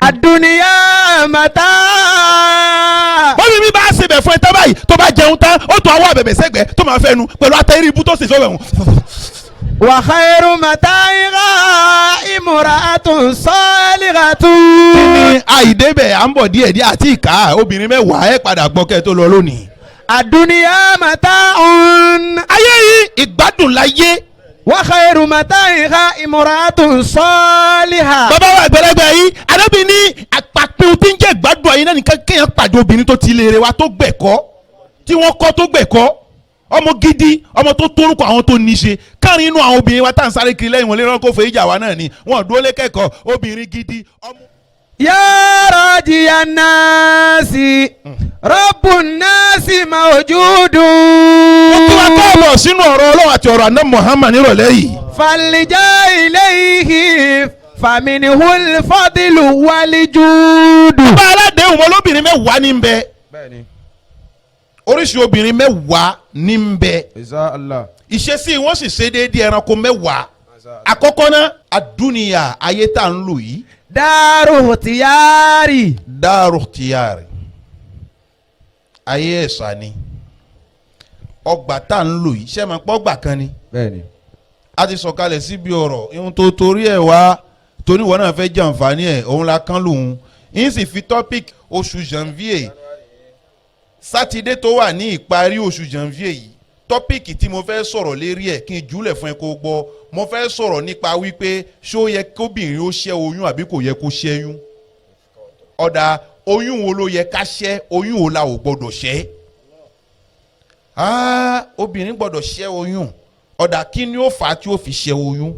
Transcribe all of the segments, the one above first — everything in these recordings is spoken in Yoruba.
Àdúnyá màtá. bọ́bí mi bá ṣe bẹ̀ fún ẹ tán báyìí tó bá jẹun tán ó tún àwọn àbẹ̀bẹ̀ sẹ́gbẹ̀ẹ́ tó máa fẹ́nu pẹ̀lú atẹ́rí ibú tó sì sọ́wọ́ ẹ̀hún. Wa khairu mata'iha imra'atun salihatun. kí ni àìdébẹ̀ à ń bọ̀ díẹ̀ àti ìka obìnrin mẹ́wàá ẹ̀ padà gbọ́ kẹ́ tó lọ lónìí. Àdúnyá mata'un. ayé yìí ìgbádùn láyé. Wa khairu mata'iha imra'atun salihah. bàbá wa àgbẹ̀lẹ́gbẹ̀ yìí arábìnrin ní àpapọ̀ tí ń jẹ́ ìgbádùn ayé náà nìkan kéèyàn pàdé obìnrin tó ti léèrè wa tó gbẹ̀kọ́ tí wọ́n kọ́ tó gbẹ̀kọ́ ọmọ gidi ọmọ tó tórúkọ àwọn tó níṣe káàrin inú àwọn obìnrin wa tá à ń sáré kiri lẹ́yìn wọn lè rán kó fẹ́ ìjà wa náà ni wọ́n dúró lé kẹ́kọ̀ọ́ obìnrin gidi ọmọ. Ya rajiyan nasi rabbun nasi mawjudun. ó kí wa káàbọ̀ sínú ọ̀rọ̀ ọlọ́run àti ọ̀rọ̀ àná Muhammad nírọ̀lẹ́ yìí. Falija ilayhi faminihul fadilu walijudu. bá aládéhùn wọn lóbìnrin mẹ́wàá ní bẹ oríṣi obìnrin mẹ́wàá ní bẹ ìṣesí wọn sì ṣe déédéé ẹranko mẹ́wàá. àkọ́kọ́ náà adúniya ayé tá à ń lò yìí. Daru tiyari. Daru tiyari ayé ẹ̀sà ni ọgbà tá à ń lò yìí ṣé máa pọ́ ọgbà kan ni. a ti sọ̀kalẹ̀ síbi ọ̀rọ̀ ihun tó torí ẹ̀ wá torí wọn náà fẹ́ jàǹfààní ẹ̀ òun la kán lòun yín sì fi topic oṣù janvier sátidé tó wà ní ìparí oṣù janvier yìí tọ́píìkì tí mo fẹ́ sọ̀rọ̀ lérí ẹ̀ kí n júlẹ̀ fún ẹ kó gbọ́ mo fẹ́ sọ̀rọ̀ nípa wípé ṣé ó yẹ kóbìnrin ó ṣẹ́ oyún àbí kò yẹ kó ṣẹ́yún ọ̀dà oyún wo ló yẹ ká ṣẹ́ oyún wo la ò gbọ́dọ̀ ṣẹ́ obìnrin gbọ́dọ̀ ṣẹ́ oyún ọ̀dà kí ni ó fà á tí ó fi ṣẹ́ oyún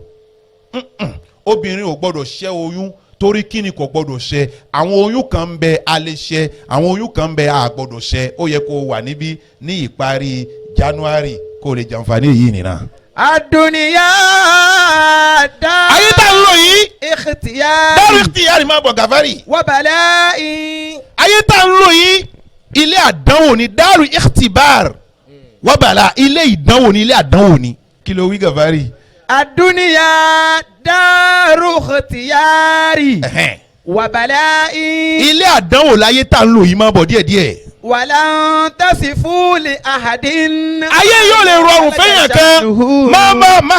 obìnrin ò gbọ́dọ̀ ṣẹ́ oyún torí kí ni kò gbọ́dọ̀ ṣẹ́ àwọn oyún kan ń bẹ a lè ṣẹ́ àwọn oyún kan ń bẹ a gbọ́dọ̀ ṣẹ́ ó yẹ kó wà níbí ní ìparí January kó lè jàǹfààní yìí nìyẹn. Adúniya dá. ayé tá ń lò yìí. Ikhtiyari. Dáru ikhtiyari máa bọ̀ gàfárì. Wa bala'i. ayé tá ń lò yìí ilé àdánwò ni dáru ikhtibar wa bala ilé ìdánwò ni ilé àdánwò ni kí ló wí gàfárì. Adúniya daru ikhtiyari. Wa bala'i. ilé àdánwò láyé tá ń lò yìí máa bọ̀ díẹ̀díẹ̀. Walan tasifu li ahadin. ayé yóò lè rọrùn fẹ́yàn kan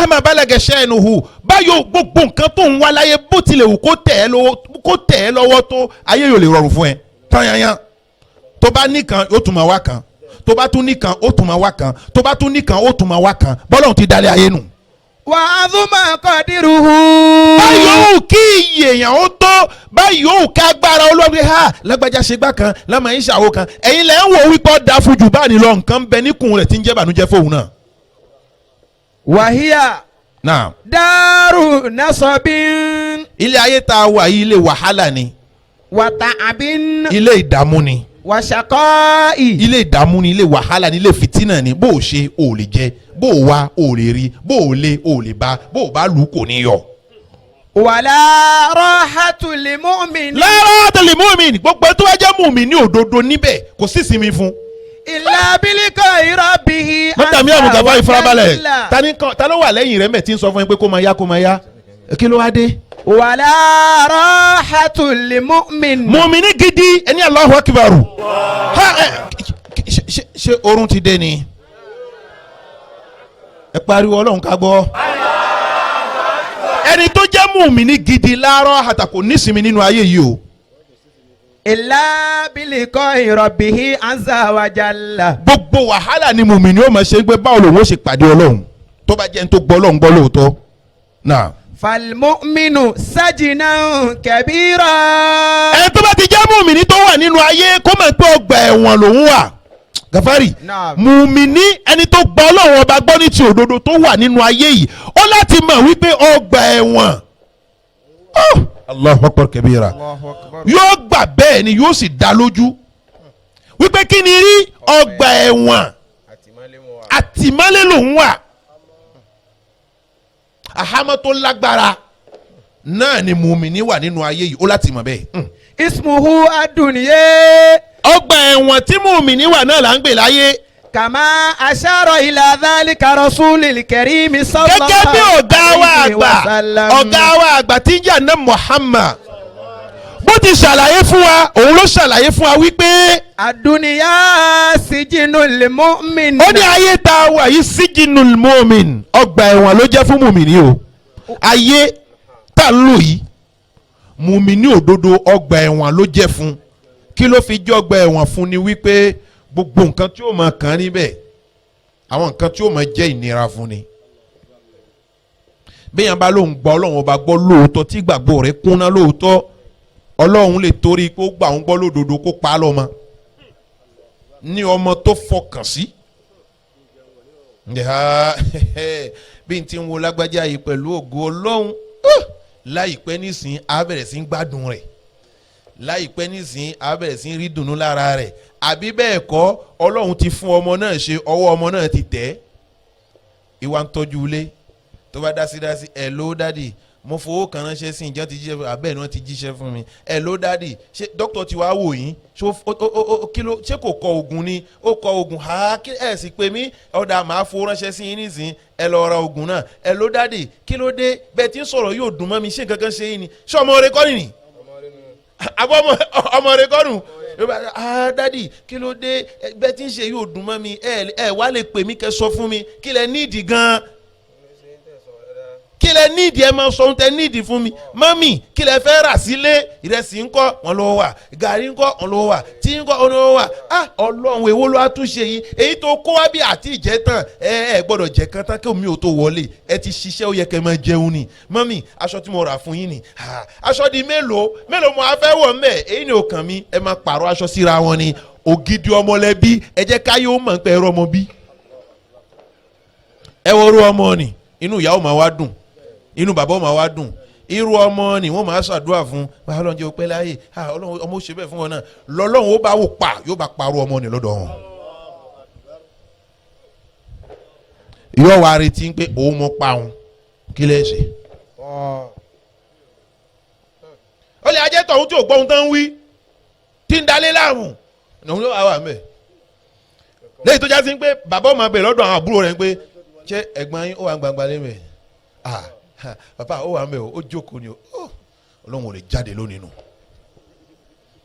máa balẹ̀gẹ̀ ṣẹ́nuhu báyọ̀ gbogbo nǹkan tó ń wá láyé bó tilẹ̀ wù kó tẹ̀ ẹ́ lọ́wọ́ tó ayé yóò lè rọrùn fún ẹ tanyanyan tó bá nìkan ó tún máa wá kan tó bá tún nìkan ó tún máa wá kan tó bá tún nìkan ó tún máa wá kan bọ́lá òun ti dalẹ̀ ayé nù. Wa azuma qadiruhu. báyọ̀ kí iye èèyàn ó tó báyọ̀ ká agbára olóògbé ha lágbájá ṣe gbá kan lámà ń ṣàwó kan ẹ̀yin lẹ́ ń wo wípé ọ̀dà fojú báàní lọ nǹkan bẹ níkùn rẹ̀ tí ń jẹ́ bànújẹ́ fóun náà. Wàhíyà. Naam. Daru nasabin. ilé ayé tá a wà yìí ilé wàhálà ni. Wa ta'abin. ilé ìdààmú ni. Wa shaqa'i. ilé ìdààmú ni ilé wàhálà ni ilé fìtínà ni bó o ṣe o lè jẹ bó o wá o lè rí bó o lé o lè bá bó o bá lù kò ní yọ. Wala rahatu li mu'min. lára tẹ̀lé mùmín gbogbo tó wá jẹ́ mùmín ní òdodo níbẹ̀ kò sí sinmi fún. Illa bilika rabbihi. mọ́tà mi àmùgà bá ìfarabalẹ̀ ta ló wà lẹ́yìn rẹ̀ mẹ́ tí ń sọ fún yín pé kó máa yá kí ló wá dé. Wala rahatu li mu'min. mùmín ní gidi ẹni Allahu Akbar ṣe oorun ti dé ni ẹ pariwo Ọlọ́run ká gbọ́ ẹni tó jẹ́ mùmín ní gidi láàárọ̀ àtàkùn nísìmí nínú ayé yìí o. Illa bilika rabbihi azza wa jalla. gbogbo wàhálà ni mùmíní ó máa ṣe pé báwo lòun ó ṣe pàdé Ọlọ́run tó bá jẹ́ ní tó gbọ́ Ọlọ́run gbọ́ lóòótọ́ náà. Falmu'minu sajinan kabira. ẹni tó bá ti jẹ́ mùmíní tó wà nínú ayé kó mọ̀ pé ọgbà ẹ̀wọ̀n lòun wà gàfárì mùmíní ẹni tó gbọ́ Ọlọ́run ọba gbọ́ ní ti òdodo tó wà nínú ayé yìí ó láti mọ̀ wípé ọgbà ẹ̀wọ̀n Allahu akbar kabira yóò gbà bẹ́ẹ̀ ni yóò sì dá lójú wípé kí ni rí ọgbà ẹ̀wọ̀n àtìmọ́lé lòun wà àhámọ́ tó lágbára náà ni mùmíní wà nínú ayé yìí ó láti mọ̀ bẹ́ẹ̀. Ismuhu aduniye. ọgbà ẹ̀wọ̀n tí mùmíní wà náà là ń gbé láyé. Kama ashara ila dhalika rasulil karim sallallahu gẹ́gẹ́ bí alaihi wa sallam. ọ̀gá wa àgbà tí ń jà náà Muhammad bó ti ṣàlàyé fún wa òun ló ṣàlàyé fún wa wípé. Àdúnìyá sijinul mu'min. ó ní ayé tá a wà yìí sijinul mu'min ọgbà ẹ̀wọ̀n ló jẹ́ fún mùmìnì o ayé tá a lò yìí mùmìnì òdodo ọgbà ẹ̀wọ̀n ló jẹ́ fún kí ló fi jẹ́ ọgbà ẹ̀wọ̀n fún ni wípé gbogbo nǹkan tí ó máa kàn níbẹ̀ àwọn nǹkan tí ó máa jẹ́ ìnira fún ni bẹ́ẹ̀ yẹn bá lóun gbọ́ ọlọ́run ọba gbọ́ lóòótọ́ tí gbàgbọ́ rẹ̀ kúnná lóòótọ́ ọlọ́run lè torí pé ó gbà ń gbọ́ lódodo kó pa á lọ́mọ ní ọmọ tó fọkàn sí bí n ti ń wo lágbájá yìí pẹ̀lú ògo ọlọ́run láìpẹ́ nísìnyí á bẹ̀rẹ̀ sí ń gbádùn rẹ̀ láìpẹ́ nísìnyí á bẹ̀rẹ̀ sí ń rí dùnnú lára rẹ̀ àbí bẹ́ẹ̀ kọ́ ọlọ́run ti fún ọmọ náà ṣe ọwọ́ ọmọ náà ti tẹ̀ ìwà ń tọ́jú ilé tó bá dásí ẹ̀ ló dádì mo fowó kan ránṣẹ́ sí ìjọ ti jíṣẹ́ fún mi abẹ́ẹ̀ ni wọ́n ti jíṣẹ́ fún mi ẹ̀ ló dádì ṣé dókítà ti wá wò yín ṣé kò kọ oògùn ni ó kọ oògùn ẹ̀ sì pé mí ọ̀dà máa fowó ránṣẹ́ sí yín nísìnyí ẹ lọ ra oògùn náà ẹ̀ ló dádì kí ló dé bẹ́ẹ̀ tí ń sọ̀rọ̀ yóò dùn mọ́ mi ṣé nǹkan kan ṣe yín ni ṣé ọmọ rẹ kọ́ nìyí àbọ̀ ọmọ rẹ kọ́ nù dádì kí ló dé bẹ́ẹ̀ tí ń ṣe yóò dùn mọ́ mi ẹ wá lè pè mí kẹ́ sọ fún mi kí lẹ nídìí gan-an kí lẹ nídìí ẹ máa sọ ohun tẹ nídìí fún mi mọ́mì kí lẹ fẹ́ rà sílé ìrẹsì ńkọ́ wọn ló wà gàrí ńkọ́ wọn ló wà tí ńkọ́ wọn ló wà ọlọ́run èwo ló wá tún ṣe yìí èyí tó kó wá bí àti ìjẹ́ tán ẹ gbọ́dọ̀ jẹ́ kán tán kí omi ò tó wọlé ẹ ti ṣiṣẹ́ ó yẹ kẹ́ máa jẹun ni mọ́mì aṣọ tí mo rà fún yín ni aṣọ di mélòó mo á fẹ́ wọ̀ mẹ́ èyí ni ò kàn mí ẹ máa pààrọ̀ aṣọ síra wọn ni ògidì ọmọlẹ́bí ẹ jẹ́ káyé ó mọ̀ pé ẹ̀rọ ọmọ bí ẹ wọ orú ọmọ ni inú ìyá ó máa wá dùn inú bàbá ọmọ wa dùn irú ọmọ ni wọ́n máa ṣàdúrà fún báyọ̀ ọlọ́run jẹ́ òpẹ́ láàyè ọlọ́run ọmọ ó ṣe bẹ́ẹ̀ fún wọn náà lọ́lọ́run ó bá wò pa yóò bá parọ́ ọmọ ni lọ́dọ̀ wọn. yóò wá retí pé òun mọ pa òun kí lè ṣe. ó lè ajẹ́ tọ̀hún tí ò gbọ́ ohun tán ń wí tí ń dalé láàmú òun ló wà wà mẹ́. lẹ́yìn tó já sí pé bàbá ọmọ abẹ lọ́dọ̀ àwọn àbúrò rẹ̀ pé ṣé ẹ̀gbọ́n yín ó wà gbangba lé mẹ́ bàbá ó wà mẹ́ o ó jókòó ni o ọlọ́run ò lè jáde lónìí nù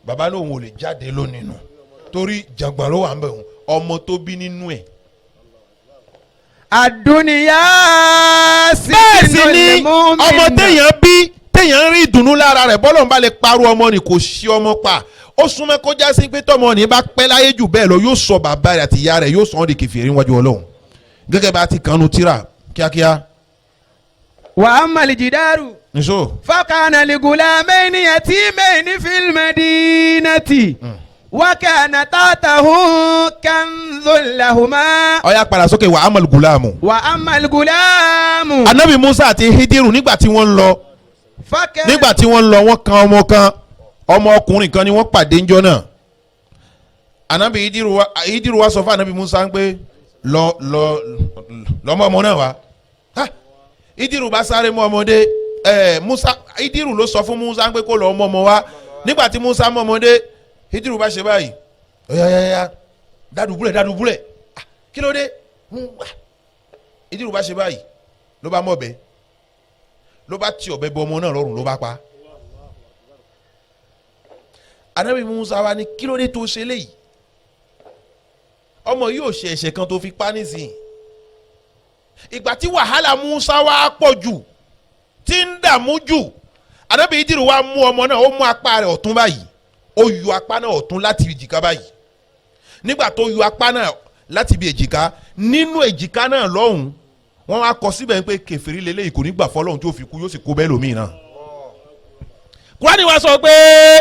bàbá lóun ò lè jáde lónìí nù torí jàgbọ́n ló wà mẹ́ o ọmọ tó bí nínú ẹ̀. àdúnìyá bẹ́ẹ̀ sì ni ọmọ téèyàn ń rí ìdùnnú lára rẹ̀ bọ́lọ̀ ń bá lè parọ́ ọmọ ni kò sí ọmọ pa ó súnmọ́ kó já sí pé tọmọ ní bá pẹ́ láyé jù bẹ́ẹ̀ lọ yóò sọ bàbá rẹ̀ àti ìyá rẹ̀ yóò sọ ọ́ di kèfèrí níwájú ọlọ́run gẹ́gẹ́ bá ti kanu tíra kíákíá. wà á màlì jìdáàrú. nso. fakana ligulamaini yatimaini fil madinati. wakana tatahu kanzun lahuma. ó yá padà sókè wà á màlì gulamu. wà á màlì gulamu. anabi musa àti hidiru nígbà tí wọ́n lọ wọ́n kan ọmọ kan ọmọ ọkùnrin kan ni wọ́n pàdé ńjọ́ náà anabi hidiru wa sọ fún anabi musa pé lọ́mọ ọmọ náà wá hidiru bá sáré mọ́ ọmọdé musa hidiru ló sọ fún musa pé kó lọ ọmọ wá nígbà tí musa mọ́ ọmọdé hidiru bá ṣe báyìí ọ̀yà dádùbúlẹ̀ kí ló dé hidiru bá ṣe báyìí ló bá mọ̀ bẹ́ẹ̀ ló bá ti ọ̀bẹ bọ ọmọ náà lọ́rùn ló bá pa anabi musa wa ní kí ló dé tó ṣe léyìí ọmọ yìí ò ṣe ẹ̀ṣẹ̀ kan tó fi pa nísìnyí ìgbà tí wàhálà musa wa pọ̀ jù tí ń dààmú jù anabi idiru wa mú ọmọ náà ó mú apá rẹ̀ ọ̀tún báyìí ó yọ apá náà ọ̀tún láti èjìká báyìí nígbà tó yọ apá náà láti ibi èjìká nínú èjìká náà lọ́hùn wọ́n wá kọ síbẹ̀ pé kèfèrí lélẹ́yìí kò ní gbà fọlọ́hún tí ó fi kú yóò sì kó bẹ́ẹ̀ lómi náà. Kúránì wa sọ pé.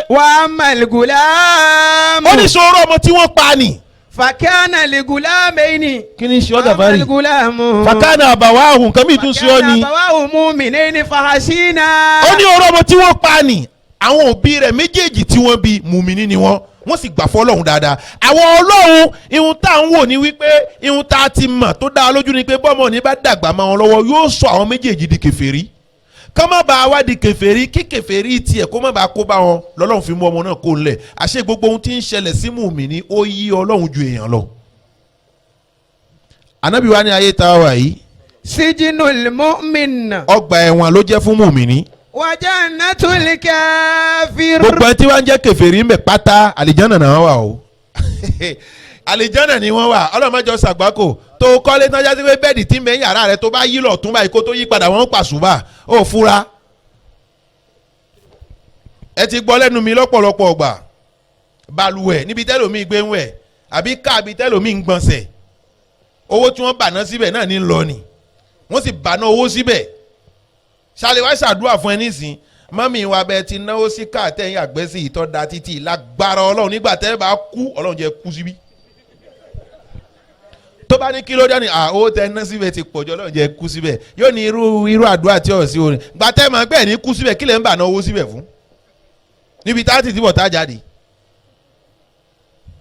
wà á màlì gulamu. ó ní sọ̀rọ̀ ọmọ tí wọ́n pa ni. fakana ligulamaini. kí ni ṣe ọ́ dàbárì. màlì gulamu. fakana àbàwáhùn nǹkan mi tún ṣe ọ́ ni. fakana àbàwáhùn mu'minaini fahasina. ó ní ọ̀rọ̀ ọmọ tí wọ́n pa ni àwọn òbí rẹ̀ méjèèjì tí wọ́n bí mùmíní ni wọ́n sì gbà fọlọ́hún dáadáa àwọn ọlọ́run ihun tá à ń wò ní wípé ihun tá a ti mọ̀ tó dá a lójú ni pé bọ́mọ ní bá dàgbà mọ́ wọn lọ́wọ́ yóò sọ àwọn méjèèjì di kèfèrí ká má bàa wá di kèfèrí kí kèfèrí tiẹ̀ kó má bàa kó bá wọn lọ́lọ́run fi mú ọmọ náà kó lẹ̀ àṣé gbogbo ohun tí ń ṣẹlẹ̀ sí mùmíní ó yí ọlọ́run ju èèyàn lọ. ànábì wa ní ayé tá a wà yìí. sijinul mu'min. ọgbà ẹ̀wọ̀n ló jẹ́ fún mùmíní. wa jannatul kafir. gbogbo ẹ tí wọ́n ń jẹ́ kèfèrí ń bẹ pátá àlìjánà náà wà o àlìjánà ni wọ́n wà ọlọ́mọjọ sàgbákò tó kọ́lé tán jásí pé bẹ́ẹ̀dì tí ń bẹ yàrá rẹ tó bá yí lọ tún báyìí kó tó yí padà wọ́n pàṣùbà ó fura. ẹ ti gbọ́ lẹ́nu mi lọ́pọ̀lọpọ̀ ọgbà balùwẹ̀ níbi tẹ́lòmíì gbé ń wẹ̀ àbí káàbí tẹ́lòmíì ń gbọ̀nsẹ̀ owó tí wọ́n bàná síbẹ̀ náà ní lọ ni wọ́n sì bàná owó síbẹ̀ ṣàlẹ̀ wá ṣàdúrà fún ẹ nísìn mọ́mí wa bẹ́ẹ̀ ti náwó sí káàtẹ́yìn àgbẹ̀sí ìtọ́da títí lágbára ọlọ́run nígbà tẹ́ ẹ bá kú ọlọ́run jẹ́ kú síbí tó bá ní kí ló dání owó tẹ ná síbẹ̀ ti pọ̀jọ́ ọlọ́run jẹ́ kú síbẹ̀ yóò ní irú àdúrà tí ọ̀ sí orin gbà tẹ́ ẹ máa gbẹ̀ ní kú síbẹ̀ kí lè ń bà ná owó síbẹ̀ fún níbi tá a ti bọ̀ tá a jáde.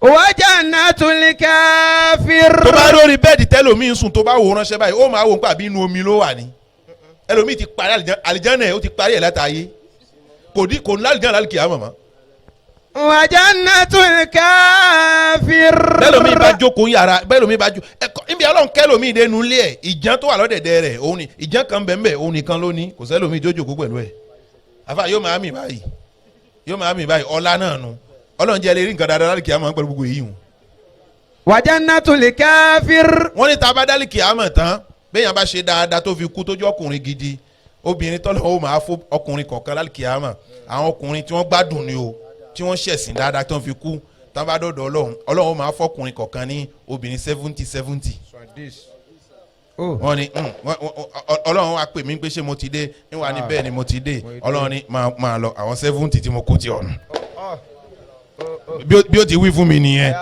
wa jannatul kafir. tó bá lórí bẹ́ẹ̀dì tẹ́lòmíì ń sùn tó bá wò ránṣẹ́ báyìí ó máa wò nípa bí inú omi ló wà ní ẹlòmíì ti parí àlìjánà ẹ̀ ó ti parí ẹ̀ látàáyé kò ní àlìjánà lálùkì àmọ́ mọ́. wa jannatul kafir. bẹ́ẹ̀lòmíì bá jókòó yàrá bẹ́ẹ̀lòmíì bá jó níbi ọlọ́run kẹ́lòmíì dénú ilé ẹ̀ ìjàn tó wà lọ́dẹ̀dẹ̀ rẹ̀ òun ni ìjàn kan bẹ́ẹ̀ òun nìkan ló ní kò sẹ́lòmíì jójòkó pẹ̀lú ẹ̀ àfa yóò máa mì báyìí ọlá náà nu ọlọ́run jẹ́ lè rí nǹkan dáadáa lálùkì àmọ́ pẹ̀lú gbogbo èyí hùn. wa jannatul kafir. wọ́n ní tá a bá dálùkì àmọ́ tán béèyàn bá ṣe dáadáa tó fi kú tójú ọkùnrin gidi obìnrin tọ́lọ́ ó máa fún ọkùnrin kọ̀ọ̀kan lálùkì àmọ́ àwọn ọkùnrin tí wọ́n gbádùn ni o tí wọ́n ṣẹ̀sìn dáadáa tó fi kú tá a bá dọ̀dọ̀ ọlọ́run ó máa fọkùnrin kọ̀ọ̀kan ní obìnrin 70. wọ́n ní ọlọ́run wa pè mí pé ṣé mo ti dé níwà ní bẹ́ẹ̀ ni mo ti dé ọlọ́run ní máa lọ àwọn 70 tí mo kó ti ọ̀nà bí ó ti wí fún mi nìyẹn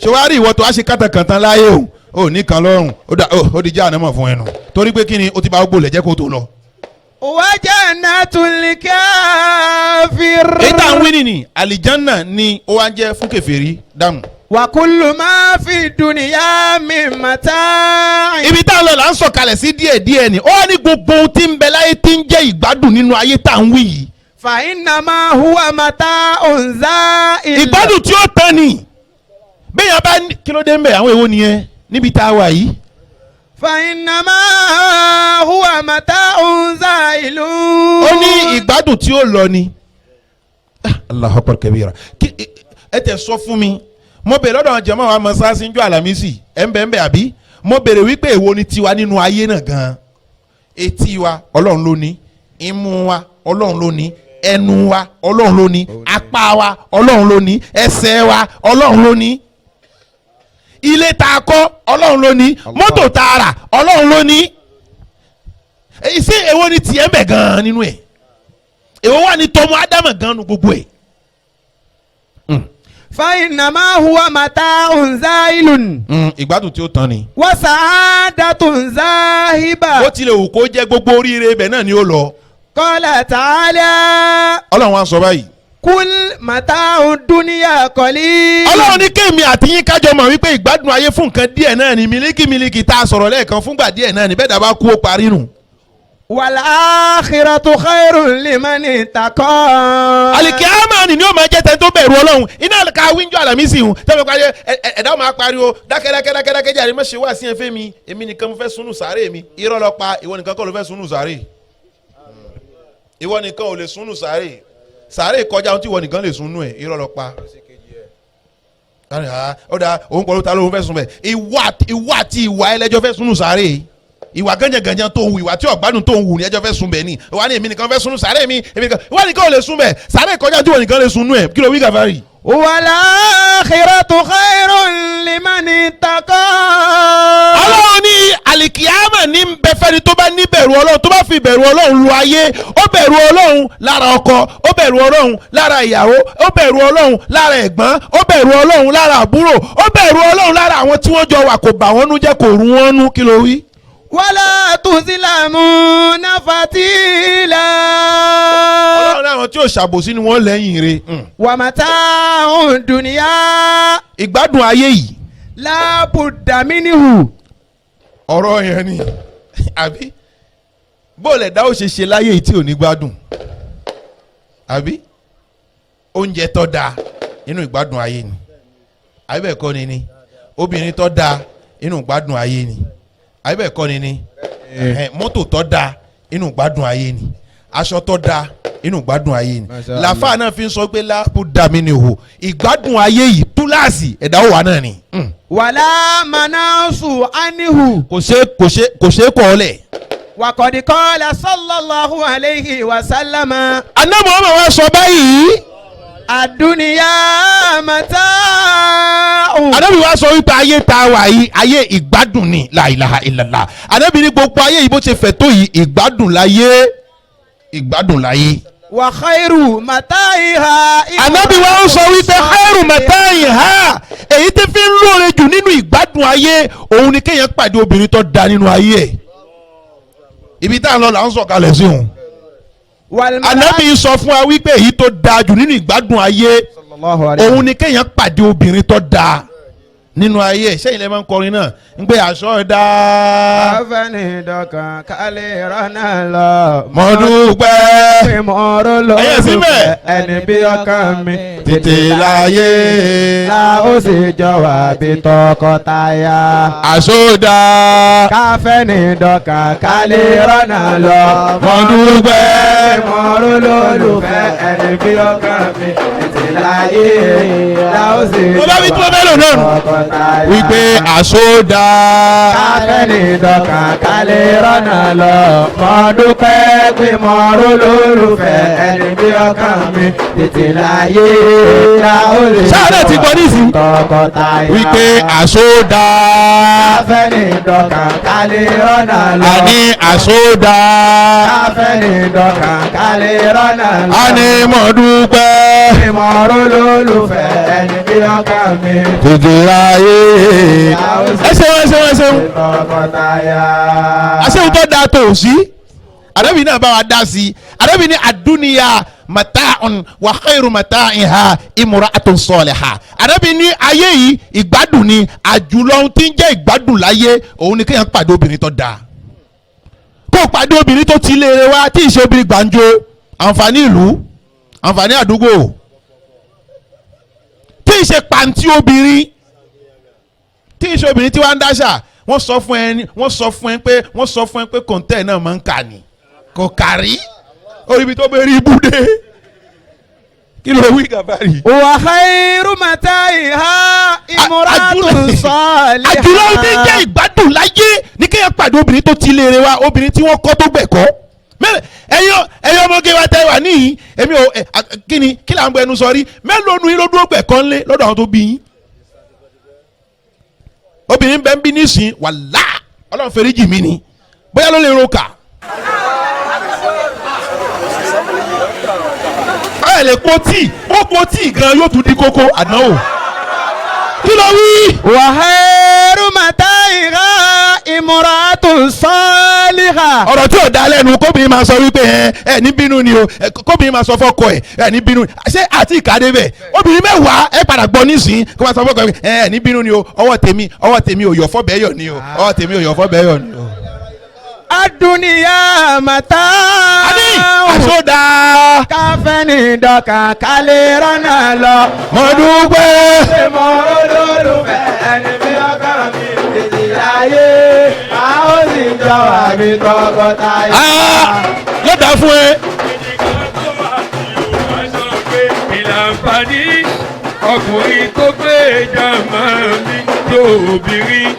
ṣé wàá rí ìwọ tó wá ṣe kàtàkàntàn láyé o ò ní kan lọ́rùn ó di jáà náà fún ẹnu torí pé kí ni o ti bá gbó lẹ̀ jẹ́ kó tó lọ. wa jannatul kafir. èyí tá à ń wí nìyí àlìjánà ni ó wá ń jẹ́ fún kèfèrí dáhùn. wa kullu ma fi dunya min mata'. ibi tá a lọ là ń sọ̀kalẹ̀ sí díẹ̀díẹ̀ ni ó wá ní gbogbo ohun tí ń bẹ láyé tí ń jẹ́ ìgbádùn nínú ayé tá à ń wí yìí. fa innama huwa mata'un za'il. ìgbádùn tí ó tán ni bẹ́ẹ̀ yẹn bá kí ló dé ń bẹ̀ àwọn èwo nìyẹn níbi tá a wà yìí. fa innama huwa mata'un za'il. ó ní ìgbádùn tí ó lọ ni. Allahu akbar kabira ẹ tẹ sọ fún mi mo bèrè lọ́dọ̀ àwọn jàmáà wa mọ́sáàsì ń jọ àlàmísì ẹ̀ ń bẹ̀ àbí mo bèrè wípé èwo ni tiwa nínú ayé náà gan-an etí wa ọlọ́run ló ní imú wa ọlọ́run ló ní ẹnu wa ọlọ́run ló ní apá wa ọlọ́run ló ní ẹsẹ̀ wa ọlọ́run ló ní ilé tá a kọ́ ọlọ́run ló ní mọ́tò tá a rà ọlọ́run ló ní ṣé èwo ni tiẹ̀ ń bẹ̀ gan-an nínú ẹ̀ èwo wà ní tọmọ ádámà gan-an nu gbogbo ẹ̀. fa innama huwa mata'un za'ilun. ìgbádùn tí ó tán ni. wa sa'adatun zahiba. ó tilẹ̀ wù kó jẹ́ gbogbo oríire ibẹ̀ náà ni ó lọ. qala ta'ala. ọlọ́run wa sọ báyìí. kul mata'ud dunya qalil. ọlọ́run ní kéèmí àti yín kájọ mọ̀ wípé ìgbádùn ayé fún nǹkan díẹ̀ náà ni mílíkì tá a sọ̀rọ̀ lẹ́ẹ̀kan fúngbà díẹ̀ náà ni bẹ́ẹ̀ dàbá kú ó parí nù. wal akhiratu khairun liman ittaqa. alikiyama ni ó máa jẹ́ tẹ́ni tó bẹ̀rù ọlọ́run iná ká wíńjọ àlàmísì hùn tẹ́lẹ̀ parí ẹ̀dá máa pariwo dákẹ́dákẹ́dákẹ́ jáde má ṣe wá sí ẹ̀fẹ́ mi èmi nìkan mo fẹ́ sunu sàárè mi irọ́ lọ pa ìwọ nìkan kọ́ ló fẹ́ sunu sàárè ìwọ nìkan ò lè sunu sàárè kọjá ohun tí ìwọ nìkan lè sunu ẹ̀ irọ́ lọ pa ọ̀dà òun pẹ̀lú ta ló ń fẹ́ sun bẹ̀ ìwà àti ìwà ẹlẹ́jọ́ fẹ́ sunu sàárè ìwà gánjẹ̀gánjẹ̀ tó ń wù ìwà tí ọ̀gbádùn tó ń wù ní ẹjọ́ fẹ́ sun bẹ̀ ni ìwà ni èmi nìkan fẹ́ sunu sàárè mi ìwọ nìkan ò lè sun bẹ̀ sàárè kọjá tí ìwọ nìkan lè sunu ẹ̀ kí ló wí Gàfárì. wal akhiratu khairun liman ittaqa. ọlọ́run ní àlìkìyámà ní bẹ́fẹ́ni tó bá ní bẹ̀rù ọlọ́run tó bá fi bẹ̀rù ọlọ́run lu ayé ó bẹ̀rù ọlọ́run lára ọkọ ó bẹ̀rù ọlọ́run lára ìyàwó ó bẹ̀rù ọlọ́run lára ẹ̀gbọ́n ó bẹ̀rù ọlọ́run lára àbúrò ó bẹ̀rù ọlọ́run lára àwọn tí wọ́n jọ wà kò bà wọ́n nú jẹ́ kò rú wọ́n nú kí ló wí. wala tuzlamuna fatila. ọlọ́run láwọn tí ò ṣàbòsí ni wọ́n lẹ́yìn rẹ̀. wa mata'ud dunya. ìgbádùn ayé yìí. la budda minhu. ọ̀rọ̀ yẹn ni àbí bóòlù ẹ̀dá ó ṣe láyé yìí tí ò ní gbádùn àbí oúnjẹ tó dáa inú ìgbádùn ayé ni àbí bẹ́ẹ̀ kọ́ ni obìnrin tó dáa inú ìgbádùn ayé ni àbí bẹ́ẹ̀ kọ́ ni mọ́tò tó dáa inú ìgbádùn ayé ni aṣọ tó da inú ìgbádùn ayé ni làfáà náà fi ń sọ pé láàbù dàmí ni o ìgbádùn ayé yìí túláàsì ẹ̀dá òwà náà ni. wàlá manasu anihu. kò ṣe kọ́ ọ lẹ̀. wàkọ̀dí kọ́lá sallallahu alayhi wa sallama. anábọ̀ ọmọ wa sọ báyìí. àdúnìyá mata. anábì wa sọ wípé ayé tá a wà yìí ayé ìgbádùn ni la ilaha illallah anábì ní gbogbo ayé yìí bó ṣe fẹ̀ tó yìí ìgbádùn láyé ìgbádùn láyé. wa khairu mataiha. Ànábì wa ń sọ wípé khairu mataiha èyí tí fi ń lóore jù nínú ìgbádùn ayé òun ni kéèyàn pàdé obìnrin tó da nínú ayé ẹ̀. Ibi tá à ń lọ là ń sọ̀kalẹ̀ sí òun. Ànábì sọ fún wa wípé èyí tó da jù nínú ìgbádùn ayé òun ni kéèyàn pàdé obìnrin tó da nínú ayé sẹ́yìn lè máa ń kọrin náà ń gbé aṣọ dá. afẹ́ni dọ̀kan kálí rọ́nà lọ. mo dúpẹ́. pé mo rò ló lùfẹ́ ẹni bí ọkàn mi. tètè láyé. la ó sì jọ wà bí tọkọtaya. aṣọ dá. káfẹ́ni dọ̀kan kálí rọ́nà lọ. mo dúpẹ́. pé mo rò ló lùfẹ́ ẹni bí ọkàn mi. tètè láyé la ó sì jọ wà bí tọkọtaya. wípé àsódà. káfẹ́ni dọ̀kan kálí rọ́nà lọ. mo dúpẹ́ pé mo rò lólùfẹ́ ẹni bí ọkàn mi. tètè láyé la ó lè jọ sáré ti gbọ́ nísìnyí. tọkọtaya. wípé àsódà. káfẹ́ni dọ̀kan kálí rọ́nà lọ. àní àsódà. káfẹ́ni dọ̀kan kálí rọ́nà lọ. àní mo dúpẹ́. pé mo rò lólùfẹ́ ẹni bí ọkàn mi. tètè láyé. ẹ ṣeun. àṣehun tó dáa tó sí àdébí náà bá wa dá sí i àdébí ní àdúnìyà mata'un wa khairu mata'iha imra'atun salihah àdébí ní ayé yìí ìgbádùn ni àjùlọ ohun tí ń jẹ́ ìgbádùn láyé òun ni kéèyàn pàdé obìnrin tó dáa kó pàdé obìnrin tó ti léèrè wá tí ì ṣe obìnrin gbàǹjo àǹfààní ìlú àǹfààní àdúgbò tí ì ṣe pàǹtí obìnrin tí ìṣe obìnrin tí wàá ń dáṣà wọ́n sọ fún ẹ pé kòńtẹ́ náà máa ń kà ní kò kárí orí ibi tó bẹ rí ibùdó kí ló wí gàbárì. wa khairu mataiha imratun salihah. àjùlọ ní jẹ́ ìgbádùn láyé ní kéèyàn pàdé obìnrin tó ti léèrè wa obìnrin tí wọ́n kọ́ tó gbẹ̀kọ́ ẹ̀yin ọmọge wa tẹ́ wà níyìn èmi ò kí là ń gbẹnu sọ rí mélòó nu irọ́ dúró gbẹ̀kọ́ ńlẹ̀ lọ́dọ̀ àwọn tó bí yín obìnrin bẹ́ẹ̀ ń bí nísìn wàlá ọlọ́run fèrè jì mí ni bóyá ló lè roka. ẹ lè po tíì ó po tíì gan yóò tún di kókó àdánwò. kí ló wí. wa khairu mataiha imratun salihah. ọ̀rọ̀ tí ò dá lẹ́nu kóbìnrin máa sọ wípé ẹ ní bínú ni o kóbìnrin máa sọ fọ́kọ ẹ ní bínú ṣé àti ìkàdé bẹ̀ obìnrin mẹ́wàá ẹ padà gbọ́ nísìnyí kó máa sọ fọ́kọ ẹ ní bínú ni o ọwọ́ tèmi ò yọ̀ fọ́bẹ̀ yọ̀ ni o ọwọ́ tèmi ò yọ̀ fọ́bẹ̀ yọ̀ ni o. adúniya mata. àní àsódà. káfẹ́ni dọ̀kan kálí rọ́nà lọ. mo dúpẹ́. ṣé mo olólùfẹ́ ẹni bí ọkàn mi. tètè láyé a ó sì jọ wà bí tọkọtaya. yóò dá fún ẹ. ìlànfààní ọkùnrin tó gbé jàmá mi tó obìnrin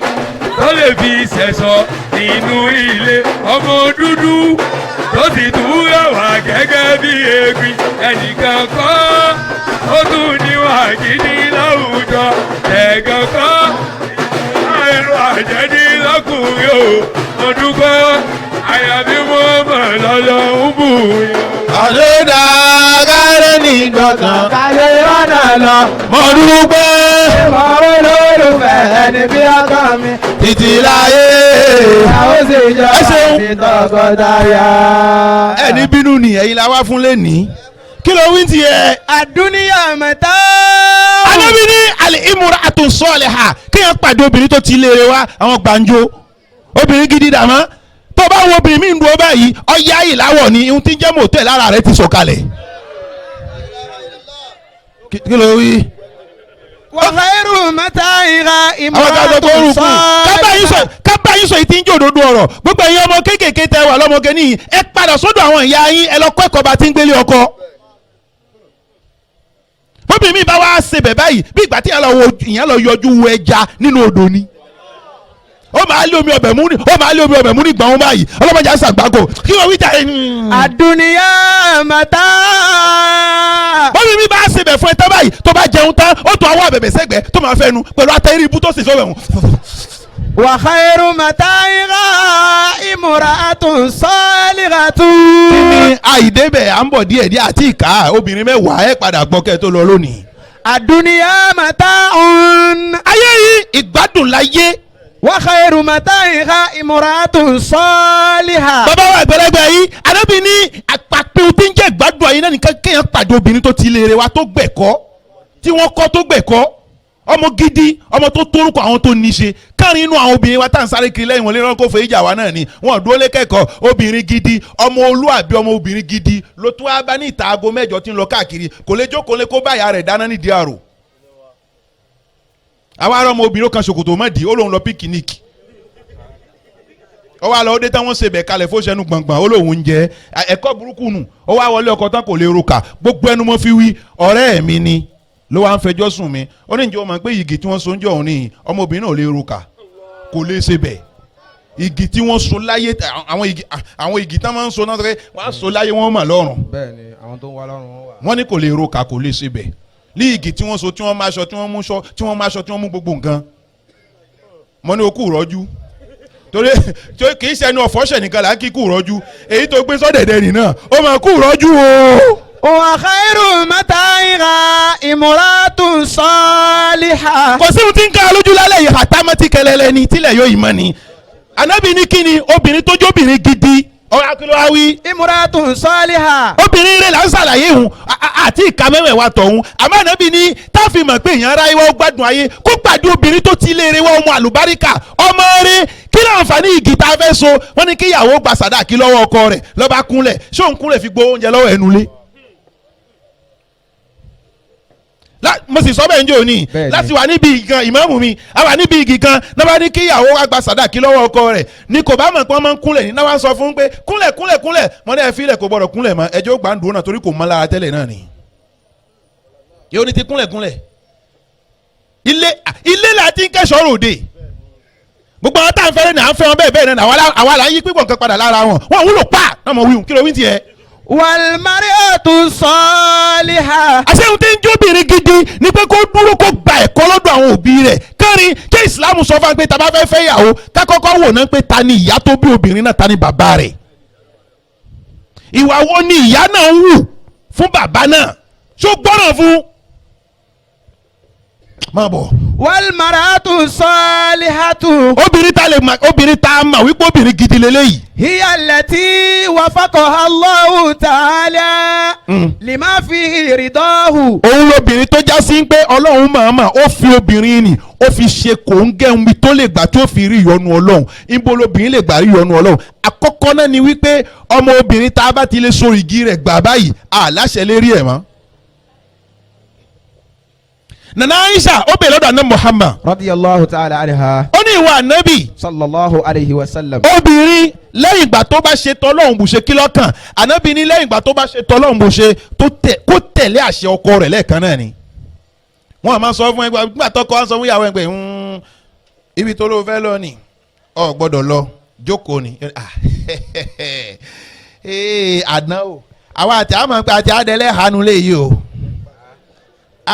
tó lè fi ṣẹ̀ṣọ́ nínú ilé ọmọ dúdú tó sì tún rẹwà gẹ́gẹ́ bí egbin ẹnìkan kọ́ ó tún níwà gidi láwùjọ ẹ̀gàn kọ́ ẹ̀rọ àjẹ́dí lọ́kùnrin o mo dúpẹ́ àyàbí mo mọ̀ lọ́lọ́ ń bù yọ. àsódà kárẹ́ ní dọ̀kan kálí rọ́nà lọ. mo dúpẹ́. mo olólùfẹ́ ẹni bí ọkàn mi. títí láyé. a ó sì jọ wà bí tọkọtaya. ẹni bínú ni ẹ̀yin la wá fún lẹ́nìí kí ló wí ti yẹ. àdúnyà mẹ́ta. Ànábì ní al-imra'atu salihah kéèyàn pàdé obìnrin tó ti léèrè wá àwọn gbàǹjo obìnrin gidi dàmọ́ tó bá wo obìnrin mi ń dúró báyìí ọ̀yá ìláwọ̀ ni ihun tí ń jẹ́ mọ̀tẹ́ lára rẹ̀ ti sọ̀kalẹ̀. kí ló wí. wa khairu mataiha àwọn kan tó imratun rúkú salihah. kábà yín sọ yìí tí ń jẹ́ òdodo ọ̀rọ̀ gbogbo ẹ̀yin ọmọ kéékèèké tẹ wà lọ́mọge níyì ẹ padà sọ́dọ̀ àwọn ìyá yín ẹ lọ kọ́ ẹ̀kọ́ bá ti ń gbélé ọkọ. bóbi mi bá wá ṣe bẹ̀ báyìí bí ìgbà tí ìyẹn lọ yọjú wo ẹja nínú odò ni ó máa lé omi ọbẹ̀ mú ní gbọ̀n báyìí ọlọ́mọdé àṣàgbákò kí wọ́n wí jà. àdúnyá màtá. bóbi mi bá ṣe bẹ̀ fún ẹ tán báyìí tó bá jẹun tán ó tún àwọn àbẹ̀bẹ̀ sẹ́gbẹ̀ẹ́ tó máa fẹ́ nu pẹ̀lú atẹ́rí ibú tó sì sọ wẹ̀hún. wa khairu mata'iha imra'atun salihatu. kí ni àìdébẹ̀ à ń bọ̀ díẹ̀ àti ìka obìnrin mẹ́wàá ẹ̀ padà gbọ́ kẹ́ tó lọ lónìí. àdúnyá mata'un. ayé yìí ìgbádùn láyé. wa khairu mata'iha imra'atun salihah. bàbá wa àgbẹ̀rẹ̀gbẹ̀ yìí Ànábì ní àpapẹ̀ tí ń jẹ́ ìgbádùn ayé náà nìkan kéèyàn pàdé obìnrin tó ti léèrè wa tó gbẹ̀kọ́ tí wọ́n kọ́ tó gbẹ̀kọ́ ọmọ gidi ọmọ tó torúkọ àwọn tó níṣe káàrin inú àwọn obìnrin wa tá à ń sáré kiri lẹ́yìn wọn lè rán kó fẹ́ ìjà wa náà ni wọn dúró lé kẹ́kọ̀ọ́ obìnrin gidi ọmọ olúàbí ọmọ obìnrin gidi ló tún wá bá ní ìta aago mẹ́jọ tí ń lọ káàkiri kò lè jókòó lé kó báyà rẹ̀ dáná nídìí àrò. àwa ará ọmọ obìnrin kan ṣòkòtò mọ́dì ó lóun lọ píkíníkì ó wá lọ ó dé táwọn ṣe bẹ̀ kalẹ̀ fóṣẹ́nu gbọ̀ngbọ̀n ó lóun ń jẹ ẹ̀kọ́ burúkú nù ó wá wọlé ọkọ tán kò lè roka gbogbo ẹnu mọ́ fi wí ọ̀rẹ́ mi ni ló wá ń fẹjọ́ sùn mí ó ní ìjọ mọ̀ pé igi tí wọ́n so ń jọ òun ní ọmọbìnrin náà lè roka kò lè ṣe bẹ̀ igi tí wọ́n so láyé àwọn igi tán máa ń so náà sọ́kẹ́ wọ́n á so láyé wọ́n mà lọ́rùn. bẹ́ẹ̀ni àwọn tó ń wá lọ́rùn wọn wà. wọ́n ní kò lè roka kò lè ṣe bẹ̀ ní igi tí wọ́n so tí wọ́n máṣọ tí wọ́n múṣọ tí wọ́n máṣọ tí wọ́n mú gbogbo nǹkan mọ́ ní okú rọ́jú torí kì í ṣẹnu ọ̀fọ́ṣẹ̀ nìkan là ń kí kú rọ́jú èyí tó gbé sọ́dẹ̀dẹ̀ nì náà ó máa kú rọ́jú o. wa khairu mata'iha imra'atun salihah. kò sí ohun tí ń ká lójú lálẹ́ yìí àtàmọ́tì kẹlẹ́lẹ́ ni tílẹ̀ yóò yìí mọ́ ni Ànábì ní kí ni obìnrin tó jó obìnrin gidi ọ̀rọ̀ akíló wa wí. imra'atun salihah. obìnrin rẹ̀ là ń ṣàlàyé hùn àti ìka mẹ́wẹ̀ẹ́ wa tọ̀hún àmọ́ Ànábì ní táàfin mọ̀ pé èèyàn ara ìwà ó gbádùn ayé kó pàdé obìnrin tó ti léèrè wá ọmọ àlùbáríkà ọmọ rẹ̀ kí ló àǹfààní igi tá a fẹ́ so wọ́n ní kí ìyàwó gba sàdáàkì lọ́wọ́ ọkọ rẹ̀ ló bá kúnlẹ̀ ṣé òun kúnlẹ̀ fi gbowó oúnjẹ lọ́wọ́ ẹnu lé. mo sì sọ bẹ́ẹ̀ njẹ́ òní láti wà níbi igi kan ìmáàmù mi a wà níbi igi kan náà bá ní kí ìyàwó wa gba sàdáàkì lọ́wọ́ ọkọ rẹ̀ ní kò bá mọ̀ pé wọ́n máa ń kúnlẹ̀ ní náà wá sọ fún pé kúnlẹ̀ mọ́ ní ẹ fi ilẹ̀ kò gbọ́dọ̀ kúnlẹ̀ mọ́ ẹjọ́ gbà ń dùn náà torí kò mọ́ lára tẹ́lẹ̀ náà ni. yóò ní ti kúnlẹ̀ ilé la ti ń kẹ́sọ̀ ròde gbogbo àwọn tá à ń fẹ́rẹ́ ní à ń fẹ́ wọn bẹ́ẹ̀ náà àwa là ń yí pípọ̀ nǹkan padà lára wọn wúlò pa náà mọ̀ wíwùn kí ló wí tiẹ̀. wal mar'atu salihah. àṣehun tí ń jóbìnrin gidi ni pé kó dúró kó gba ẹ̀kọ́ lọ́dọ̀ àwọn òbí rẹ̀ kárin kí ìsìlámù sọ fún wa pé tá a bá fẹ́ fẹ́ yàwó ká kọ́kọ́ wò ná pé ta ni ìyá tó bí obìnrin náà ta ni bàbá rẹ̀ ìwà wo ni ìyá náà ń wù fún bàbá náà ṣó gbọ́ràn fún. máa bọ̀. wal mar'atu salihatu. obìnrin tá a mà wípé obìnrin gidi lélẹ́yìí. hiya allati wafaqaha Allahu ta'ala lima fihi ridahu. òun lobìnrin tó já sí pé ọlọ́run màmá ó fi obìnrin nì ó fi ṣe kòńgẹ́ omi tó lè gbà tó fi rí ìyọ́nú ọlọ́run ibo lobìnrin lè gbà rí ìyọ́nú ọlọ́run àkọ́kọ́ náà ni wípé ọmọ obìnrin tá a bá ti lè so igi rẹ̀ gbà báyìí àláṣẹ lérí ẹ̀ mọ́. Nana Aisha ó bèèrè lọ́dọ̀ àná Muhammad. radiyallahu ta'ala anha. ó ní ìwà ànábì. sallallahu alayhi wa sallam. obìnrin lẹ́yìn ìgbà tó bá ṣe tọ́lọ́hún bù ṣe kí lọ́kàn ànábì ní lẹ́yìn ìgbà tó bá ṣe tọ́lọ́hún bù ṣe kó tẹ̀lé àṣẹ ọkọ rẹ̀ lẹ́ẹ̀kan náà ni. wọ́n máa sọ fún ẹgbẹ́ nígbà tọkọ á sọ fún ìyàwó ẹgbẹ́ ibi tó ló fẹ́ lọ ni ọ gbọ́dọ̀ lọ jókòó ni. àdán o àwọn àti àmọ́ pé àti àdẹ́lẹ́ hànú lè yí o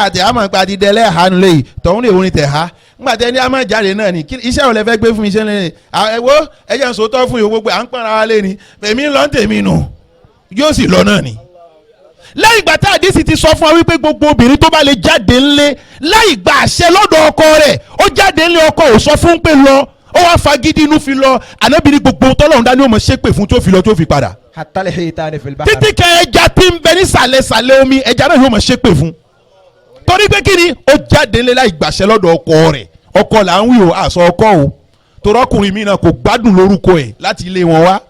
àti àmọ́ pé àti dẹ́lẹ́ hànú lè yí tọ̀hún lè wọ́n tẹ̀ ha nígbà tí ẹni a máa jáde náà ni iṣẹ́ òun lè fẹ́ gbé fún iṣẹ́ lẹ́yìn ẹ̀wọ́ ẹ̀jẹ̀ ń sòótọ́ fún ìwọ gbogbo à ń pọ́nra wa lé ni èmi ń lọ tèmi nù yóò sì lọ náà ni. lẹ́yìn ìgbà tí àdìsí ti sọ fún wa wípé gbogbo obìnrin tó bá lè jáde ńlé láì gba àṣẹ lọ́dọ̀ ọkọ rẹ̀ ó jáde ńlé ọkọ ò sọ fún pé lọ ó wá fagídí inú fi lọ ànábì ní gbogbo tọ́lọ́run dání ó mọ̀ ṣépè fún tó fi lọ tó fi padà. hatta al-hitani fil bahr. títí kẹ ẹja tí ń bẹ ní sàlẹ̀ omi ẹja náà yóò mọ̀ ṣépè fún torí pé kí ni ó jáde ńlé láì gbàṣẹ lọ́dọ̀ ọkọ rẹ̀ ọkọ là ń wí o àṣọ ọkọ o torí ọkùnrin mi náà kò gbádùn lórúkọ ẹ̀ láti ilé wọn wá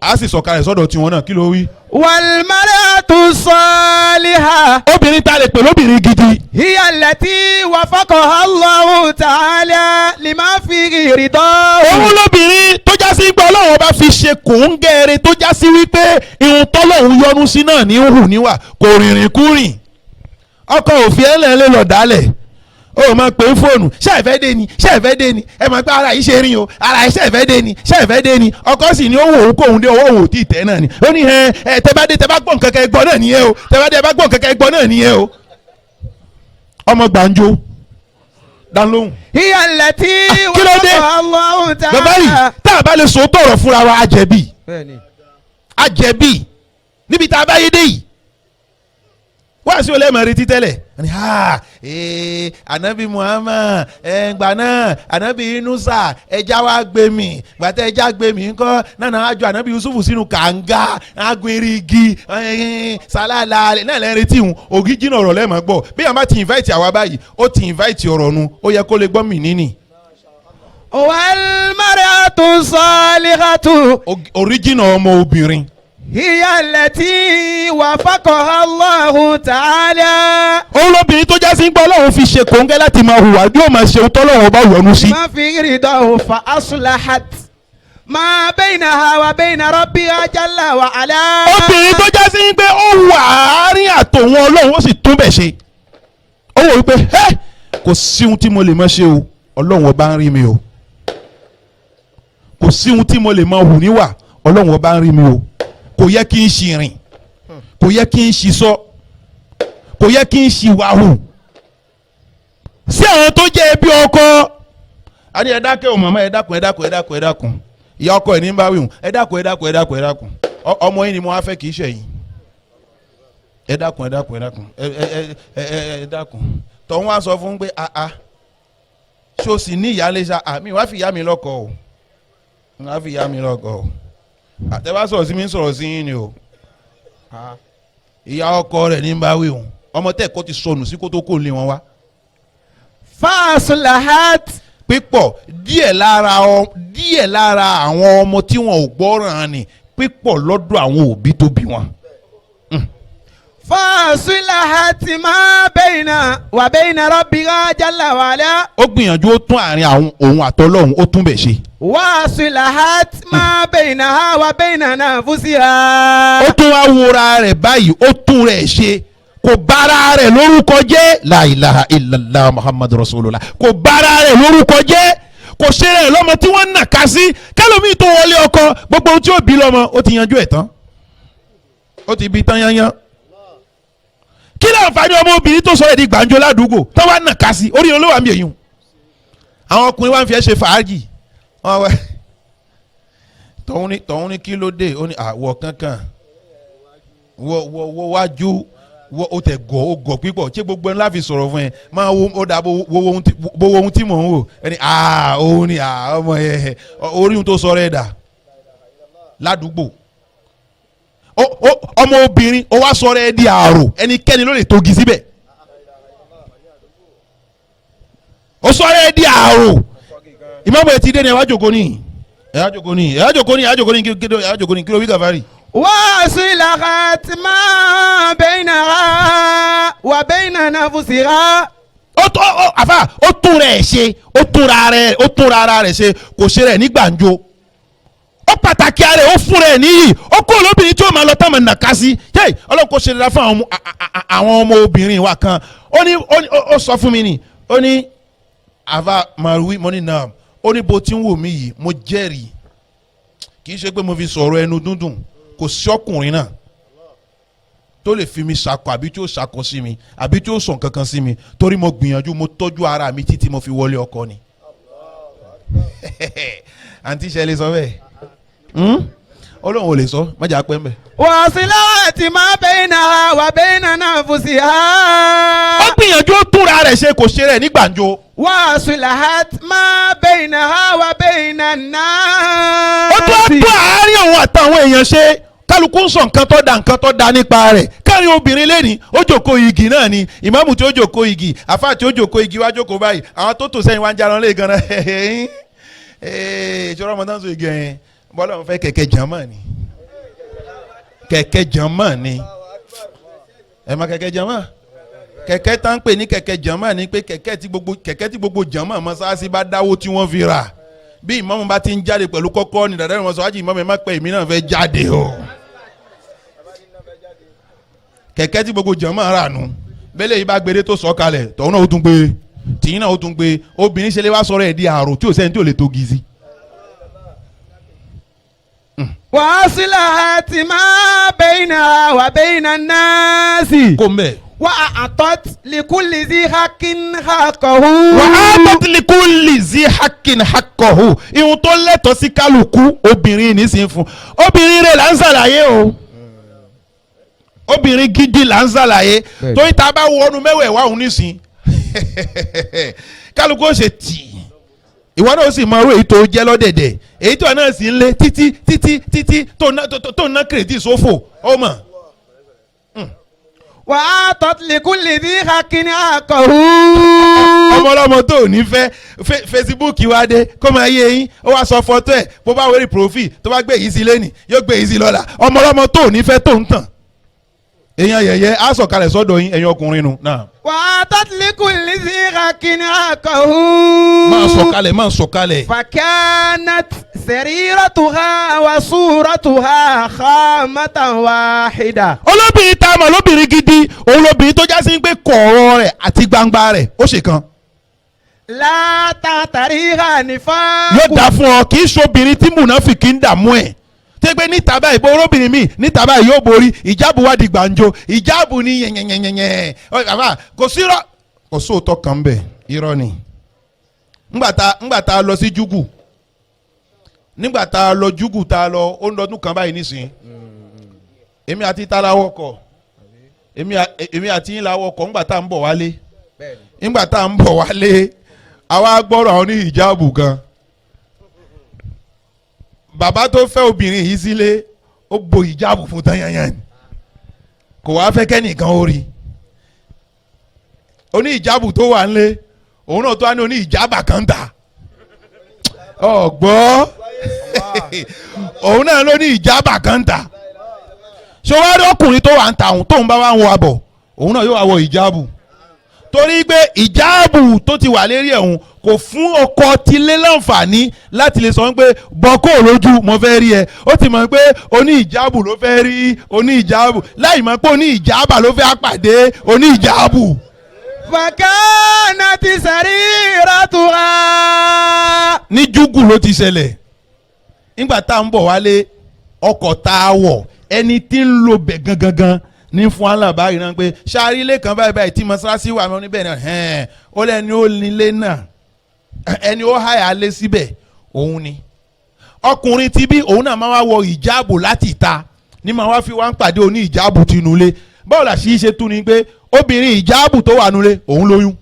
a sì sọ̀kalẹ̀ sọ́dọ̀ tiwọn náà kí ló wí. walmaratu salihah. obìnrin ta lè pè lóbìnrin gidi. hiya allati wafaqaha Allahu ta'ala lima fi ridahu. òun lóbìnrin tó já sí pé ọlọ́run bá fi ṣe kòńgẹ́rẹ́ tó já sí wípé ìhun tọ́lọ́run yọ́nú sí náà ní hù níwà kò rìnrìn kúrìn. ọkọ òfin ẹlẹ́ẹ̀lẹ́ lọ dálẹ̀ o máa pè é fóònù ṣé ìfẹ́ dé ni ṣé ìfẹ́ dé ni ẹ máa gbé ara yìí ṣe rí o ara yìí ṣé ìfẹ́ dé ni ṣé ìfẹ́ dé ni ọkọ sì ni ó wò ó kóhun dé ọwọ́ òun tí ì tẹ́ náà ni ó ní ẹ tẹ́ bá dé tẹ́ bá gbọ́n kẹ́kẹ́ gbọ́ náà nìyẹn o tẹ́ bá dé tẹ́ bá gbọ́n kẹ́kẹ́ gbọ́ náà nìyẹn o. ọmọ gbàǹjo dánlóhùn. hiya allati kí ló dé wafaqaha Allahu ta'ala. bàbá yìí tá a bá lè sọ tọrọ fúnra wa àjẹbí níbi tá a bá yé dé yìí wá sí olè mẹ́rin títẹ́lẹ̀ ni anabi Muhammad ẹ̀ǹgbà náà anabi Inusa ẹja wa gbé mi gbàtẹ́ ẹja gbé mi ńkọ́ nánà àjọ anabi Yusufu sínú kànga agbèrègi sálálà náà lẹ́rìn tí ń ògì jìnnà ọ̀rọ̀ lẹ́ẹ̀mọ́ gbọ́ bí àwọn bá ti invite àwa báyìí ó ti invite ọ̀rọ̀ nu ó yẹ kó lè gbọ́ mí níní. walmaratu salihatu. original ọmọ obìnrin. hiya allati wafaqaha Allahu ta'ala. òun lóbìnrin tó já sí ń gbọ́ ọlọ́run fi ṣe kòńgẹ́ láti máa hùwà bí ó máa ṣe ohun tọ́lọ́run bá wọnú sí. ma fi ridahu fa aslahat ma baynaha wa bayna rabbiha jalla wa ala. obìnrin tó já sí ń gbé ó wà àárín àtòun ọlọ́run ó sì tún bẹ̀ ṣe. ó wò wípé kò sí ohun tí mo lè máa ṣe o ọlọ́run ọba ń rí mi o kò sí ohun tí mo lè máa hù níwà ọlọ́run ọba ń rí mi o kò yẹ kí n ṣì rìn kò yẹ kí n ṣì sọ kò yẹ kí n ṣì wà hù sí àwọn tó jẹ́ ẹbí ọkọ. a ní ẹ dákẹ́ o màmá ẹ dákun ẹ dákun ẹ dákun ẹ dákun ìyá ọkọ ẹ ní bá wíwùn ẹ dákun ẹ dákun ẹ dákun ẹ dákun ọmọ yín ni mo wá fẹ́ kì í ṣẹ̀yìn ẹ dákun ẹ dákun ẹ dákun ẹ dákun tọ̀hún wá sọ fún pé ṣé o sì ní ìyáálé ṣá mi wá fi ìyá mi lọ́kọ o wá fi ìyá mi lọ́kọ o àtẹ̀bá sọ̀rọ̀ sí mi ń sọ̀rọ̀ sí yín ni o ìyá ọkọ rẹ̀ ní bá wí òun ọmọ tẹ́ẹ̀kọ́ ti sọnù sí kó tó kó lé wọn wá. faslahat. pípọ̀ díẹ̀ lára àwọn ọmọ tí wọn ò gbọ́ràn ni pípọ̀ lọ́dọ̀ àwọn òbí tó bí wọn. faslahat ma bayna wa bayna rabbiha jalla wa ala. ó gbìyànjú ó tún àárín àwọn òun àtọlọ́hun ó tún bẹ̀ ṣe. wasilahat ma baynaha wa bayna nafusiha. ó tún wá wúra rẹ̀ báyìí ó tún rẹ̀ ṣe kò bára rẹ̀ lórúkọ jẹ́ la ilaha illallah muhammadu rasulullah kò bára rẹ̀ lórúkọ jẹ́ kò ṣe rẹ̀ lọ́mọ tí wọ́n ń nà ká sí kálómi tó wọlé ọkọ gbogbo ohun tí ó bí lọ́mọ ó ti yanjú ẹ̀ tán ó ti bí tán yányán. kí ló ń fa ní ọmọbìnrin tó sọ èdè gbàǹjo ládùúgbò tó wá nà ká sí orí olówó àmì èyí àwọn ọkùnrin wá ń fi ẹ́ ṣe fàájì tọ̀hún ní kí ló dé ó ní àwọ̀ kankan wọ́ wájú ó tẹ̀ gọ̀ ó gọ̀ pípọ̀ ṣé gbogbo ẹni láfi sọ̀rọ̀ fún ẹ máa wo ó dà bó ohun tí mò ń wò ẹni òun ni ọmọ ẹ orí ohun tó sọ̀rọ̀ ẹ̀ dà ládùúgbò ọmọ obìnrin ó wá sọ̀rọ̀ ẹ̀ di àrò ẹnikẹ́ni ló lè togi síbẹ̀ ó sọ̀rọ̀ ẹ̀ di àrò ìmọ̀mọ̀ ẹ̀ ti dé ní ẹ̀wá jòkó ní kí ló wí gàfárì. wasilahat ma baynaha wa bayna nafsiha. ó tún rẹ̀ ṣe ó tún ara rẹ̀ ṣe kò ṣe rẹ̀ ní gbàǹjo ó pàtàkì ara rẹ̀ ó fún rẹ̀ níyì ó kó olóbìnrin tí ó máa lọ tán mọ̀ nàka sí ọlọ́run kò ṣe dára fún àwọn ọmọ obìnrin wa kan ó sọ fún mi ni ó ní àfa màrúwí mo ní nà ó ní bó ti ń wò mí yìí mo jẹ́rìí kì í ṣe pé mo fi sọ̀rọ̀ ẹnu dúndùn kò sí ọkùnrin náà tó lè fi mi ṣakọ àbí tí ó ṣakọ sí mi àbí tí ó sọ nǹkan kan sí mi torí mo gbìyànjú mo tọ́jú ara mi títí mo fi wọlé ọkọ ni. àǹtí ṣe lè sọ bẹ́ẹ̀ ọlọ́run ò lè sọ májà pẹ́ mbẹ́. wasilahat ma baynaha wa bayna nafsiha. ó gbìyànjú ó túnra rẹ̀ ṣe kò ṣe rẹ̀ ní gbàǹjo. wasilahat ma baynaha wa bayna nas. ó tún àárín òun àtàwọn èèyàn ṣe kálukú ń sọ nǹkan tó da nípa rẹ̀ káàrin obìnrin lẹ́ni ó jòkó igi náà ni ìmáàmù tí ó jòkó igi àfáà tí ó jòkó igi wá jòkó báyìí àwọn tó tò sẹ́yìn wá ń jarun lé gan-an ìṣòro ọmọ náà sọ igi ẹ̀yìn bọ́lá òun fẹ́ kẹ̀kẹ́ jàmá ni kẹ̀kẹ́ jàmá ni ẹ má kẹ̀kẹ́ jàmá kẹ̀kẹ́ tá ń pè ní kẹ̀kẹ́ jàmá ni pé kẹ̀kẹ́ tí gbogbo jàmá mọ́sáàsì bá dáwó tí wọ́n fi rà bí ìmáàmù bá ti ń jáde pẹ̀lú kọ́kọ́ ni dàdá ìrìnàmọ́ sọ wájú ìmáàmù ẹ má pẹ́ èmi náà fẹ́ jáde o kẹ̀kẹ́ tí gbogbo jàmá rà nù bẹ́lẹ̀ yìí bá gbére tó sọ kalẹ̀ tọ̀hún náà ó tún gbé tìyín náà ó tún gbé obìnrin ṣe lè wá sọ̀rọ̀ ẹ̀ di àrò tí ò sẹ́ni tí ò lè tó gizi. وأصلحت ما بينها وبين الناس kó mbẹ́. وأعطت لكل ذي حق حقه. وأعطت لكل ذي حق حقه. ihun tó lẹ́tọ̀ọ́ sí kálukú obìnrin nísìnyí fún obìnrin rẹ̀ là ń ṣàlàyé o obìnrin gidi là ń ṣàlàyé torí tá a bá wọnú mẹ́wẹ̀ẹ́wá òun nísìnyí kálukú ó ṣe tì ìwọ náà ó sì mọ orú èyí tó jẹ́ lọ́dẹ̀dẹ̀ èyí tó náà sì ń lé títí tó ná kìrìtì sófò ó mọ̀. وأعطت لكل ذي حق حقه. ọmọ ọlọ́mọ tó ò ní fẹ́ Facebook wá dé kó máa yé yín ó wá sọ fọ́tò ẹ̀ bó bá wẹ́rì profile tó bá gbé yìí sí lẹ́nì yóò gbé yìí sí lọ́la ọmọ ọlọ́mọ tó ò ní fẹ́ tó ń tàn èèyàn yẹ̀yẹ́ á sọ̀kalẹ̀ sọ́dọ̀ yín ẹ̀yin ọkùnrin nu náà. وأعطت لكل ذي حق حقه. máa sọ̀kalẹ̀. فكانت سريرتها وصورتها خامة واحدة. olóbìnrin tá a mọ̀ lóbìnrin gidi òun lóbìnrin tó já sí pé kọ̀ọ̀rọ̀ rẹ̀ àti gbangba rẹ̀ ó ṣe kan. لا تعتريها نفاق. yóò dá fún ọ kì í ṣobìnrin tí mùnáfìkì ń dààmú ẹ̀ tẹ́gbẹ́ níta báyìí bó olóbìnrin mi níta báyìí yóò borí ìjáàbù wá di gbàǹjo ìjáàbù ní yẹnyẹnyẹnyẹnyẹ kò sí irọ́ kò sóòótọ́ kan bẹ̀ irọ́ ni. ńgbà tá a lọ sí júgù nígbà tá a lọ júgù tá a lọ ó ń lọ́dún kan báyìí nísìnyí èmi àti tala wọkọ̀ èmi àti yín la wọkọ̀ ńgbà tá a ń bọ̀ wálé ńgbà tá a ń bọ̀ wálé àwa gbọ́rọ̀ àwọn ní ìjáàbù gan bàbá tó fẹ́ obìnrin yìí sílé ó bo ìjáàbù fún tán yanyan kò wá fẹ́ kẹ́nìkan ó rí oní ìjáàbù tó wà ńlé òun náà tó wá ní oní ìjábà kan tà ọ̀gbọ́ òun náà ló ní ìjábà kan tà ṣọwárí ọkùnrin tó wà ń ta òun tóun bá wà ń wọ abọ̀ òun náà yóò wá wọ ìjáàbù torí pé ìjáàbù tó ti wà lérí ẹ̀hún kò fún ọkọ tilé láǹfààní láti lè sọ pé bọ́kọ́ lójú mo fẹ́ rí ẹ ó ti mọ̀ pé oní ìjáàbù ló fẹ́ rí oní ìjáàbù láì mọ̀ pé oní ìjáàbà ló fẹ́ pàdé oní ìjáàbù. فكانت سريرتها. ní júgù ló ti ṣẹlẹ̀ nígbà tá à ń bọ̀ wálé ọkọ̀ tá a wọ̀ ẹni tí ń lo bẹ̀ gangan ní fún alábàárì náà pé ṣáàrí ilé kan báyìí tí mọ́ṣáláṣí wà mọ́ níbẹ̀ náà ó lẹ́ni ó nílé náà ẹni ó háyà lé síbẹ̀ òun ni ọkùnrin tí bí òun náà máa wá wọ ìjáàbù láti ìta ní máa wá fi wá ń pàdé oní ìjáàbù tinúlé báwo la ṣì í ṣe tún ni pé obìnrin ìjáàbù tó wà nulẹ̀ òun lóyún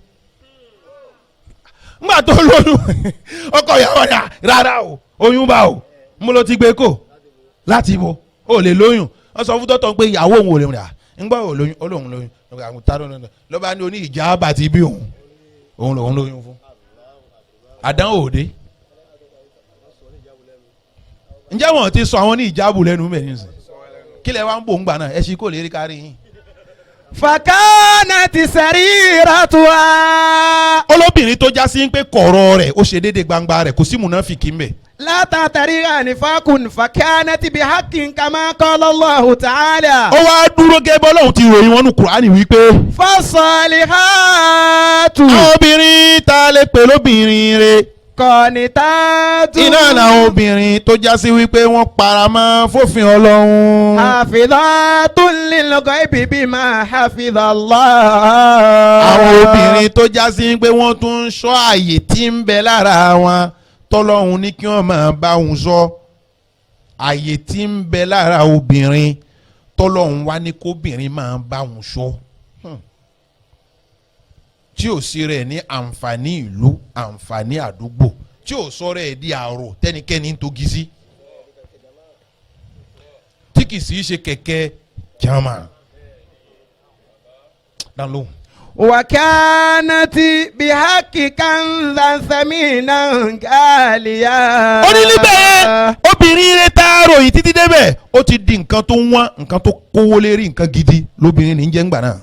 ngbà tó lóyún ọkọ ìyàwó rẹ̀ rárá o oyún bá o mo lọ ti gbé kò láti ibo o lè lóyún wọ́n sọ fún dọ́tọ̀ pé ìyàwó òun ò lè rìn à ńgbà ò lóyún ó lóun lóyún ló bá ní oní ìjáàbà ti bí òun lòun lóyún fún àdánwò òde ǹjẹ́ wọ́n ti sọ àwọn ní ìjáàbù lẹ́nu mẹ́rin sí kílẹ̀ wá ń bò ń gbà náà ẹ ṣí kò lè rí kárí yín. فكانت سريرتها. olóbìnrin tó já sí pé kọ̀rọ̀ rẹ̀ ó ṣe déédéé gbangba rẹ̀ kò sí mùnáfìkì ń bẹ̀. لا تعتريها نفاق فكانت بحق كما قال الله تعالى. ó wá dúró gẹ́gẹ́ bọ́lọ́hún ti ròyìn wọn nù Kùránì wípé. فالصالحات. àwọn obìnrin tá a lè pè lóbìnrin rẹ̀. قانتات. iná làwọn obìnrin tó já sí wípé wọ́n paramọ́ fófin Ọlọ́run. حافظات للغيب بما حفظ الله. àwọn obìnrin tó já sí pé wọ́n tún ń ṣọ́ àyè tí ń bẹ lára wọn tọ́lọ́hún ní kí wọ́n máa bá wọn sọ àyè tí ń bẹ lára obìnrin tọ́lọ́hún wá ní kóbìnrin máa bá wọn sọ tí ò sí rẹ̀ ní àǹfààní ìlú àǹfààní àdúgbò tí ò sọ rẹ̀ di àrò tẹ́nikẹ́ni ń togi sí tí kì í sì ṣe kẹ̀kẹ́ jama dán lóhùn. وكانت بحق كنزا ثمينا غاليا. ó ní níbẹ̀ obìnrin rẹ̀ tá a ròyìn títí débẹ̀ ó ti di nǹkan tó wọ́n nǹkan tó kówó lérí nǹkan gidi lóbìnrin ní jẹ́ ńgbà náà.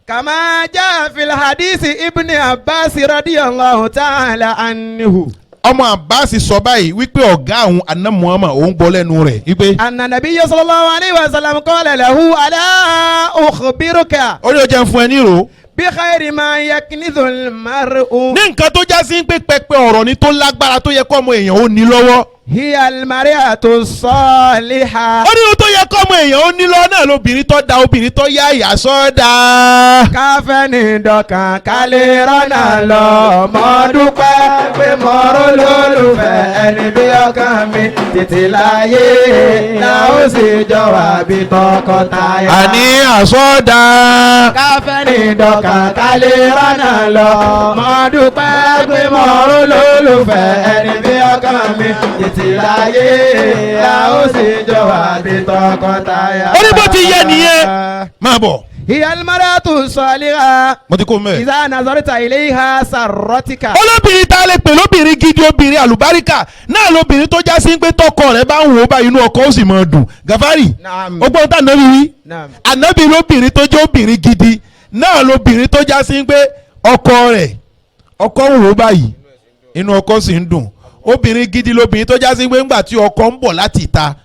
كما جاء في الحديث ابن عباس رضي الله تعالى عنه. ọmọ Abbas sọ báyìí wípé ọ̀gá àwọn anna Muhammad òun gbọ́ lẹ́nu rẹ̀ wípé. anna nabiyya sallallahu alayhi wa sallam qala lahu ala ukhbiruka. ó ní o jẹ́ fún ẹ ní ìró. bí khayri ma yaknidhu al-mar'u. ní nǹkan tó já sí pé pẹpẹ ọ̀rọ̀ ni tó lágbára tó yẹ kọ́ ọmọ èèyàn ó ní lọ́wọ́. hiya al-mar'atu salihah. ó ní ohun tó yẹ kọ́ ọmọ èèyàn ó ní lọ́wọ́ náà lóbìnrin tó da obìnrin tó yá ìyá sọ́dà. káfẹ́ ní dọ̀kan kálí rọ́nà lọ mọ́ dúpẹ́ pé mọ́rọ́ lólùfẹ́ ẹni bí ọkàn mi tètè láyé náà ó sì jọ wà bí tọkọtaya. àní àsọdà. káfẹ́ ní dọ̀kan kálí rọ́nà lọ mọ́ dúpẹ́ pé mọ́rọ́ lólùfẹ́ ẹni bí ọkàn mi tètè láyé náà ó sì jọ wà bí tọkọtaya. ó ní bó ti yẹ nìyẹn máa bọ̀. hiya al-mar'atu salihah. mo ti kó mẹ́ẹ̀. ìzá nazarta ilayha sarratika. olóbìnrin tá a lè pè lóbìnrin gidi obìnrin àlùbáríkà náà lóbìnrin tó já sí pé tọkọ rẹ̀ bá ń wò ó bá inú ọkọ ó sì máa dùn. Gàfárì ó gbọ́n tá ànábì wí. ànábì lóbìnrin tó jẹ́ obìnrin gidi náà lóbìnrin tó já sí pé ọkọ rẹ̀ ọkọ ń wò ó báyìí inú ọkọ sì ń dùn. obìnrin gidi lóbìnrin tó já sí pé ńgbà tí ọkọ ń bọ̀ láti ìta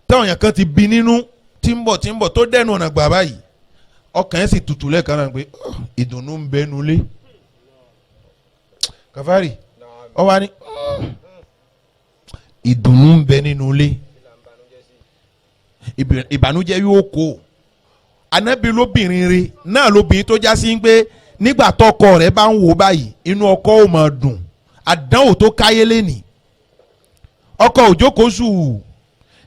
táwọn èèyàn kan ti bí nínú tí ń bọ̀ tó dẹnu ọ̀nà gbà báyìí ọkàn yẹn sì tutù lẹ́ẹ̀kan náà pé ìdùnnú ń bẹnu lé. Gàfárì ọ wá ní ìdùnnú ń bẹ nínú ilé ìbànújẹ́ yóò kó. Ànábì lóbìnrin rẹ̀ náà lóbìnrin tó já sí pé nígbà tọkọ rẹ̀ bá ń wò báyìí inú ọkọ ò máa dùn. àdánwò tó káyé lẹ́nì ọkọ òjókòó sùn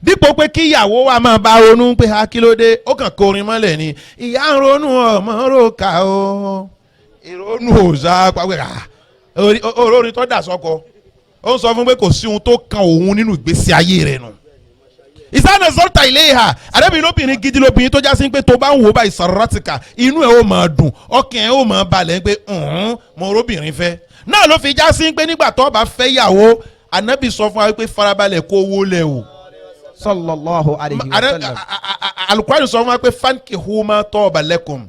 dípò pé kíyàwó wa máa bá ronú pé akílódé ó kàn kọrin mọ́lẹ̀ ni ìyá ń ronú ọmọ ròkà o ìrònú òòsà pàgbẹ́ra orin tó dà sọ́kọ ó ń sọ fún pé kò sí ohun tó kan òun nínú ìgbésí ayé rẹ̀ nù. ìsáná sọ́tà ilé ìhà àdébí lóbìnrin gidi lóbìnrin tó já sí pé tó bá ń wò bá ìsàrọ́tìkà inú ẹ̀ ó máa dùn ọkàn ẹ̀ ó máa balẹ̀ pé mo róbìnrin fẹ́ náà ló fi já sí pé nígbà tó bá fẹ́ yàwó ànábì sọ fún wa pé farabalẹ̀ kó owó lẹ̀ o. sallallahu alayhi wa sallam. Al-Qur'an sọ fún wa pé fankihu ma taba lakum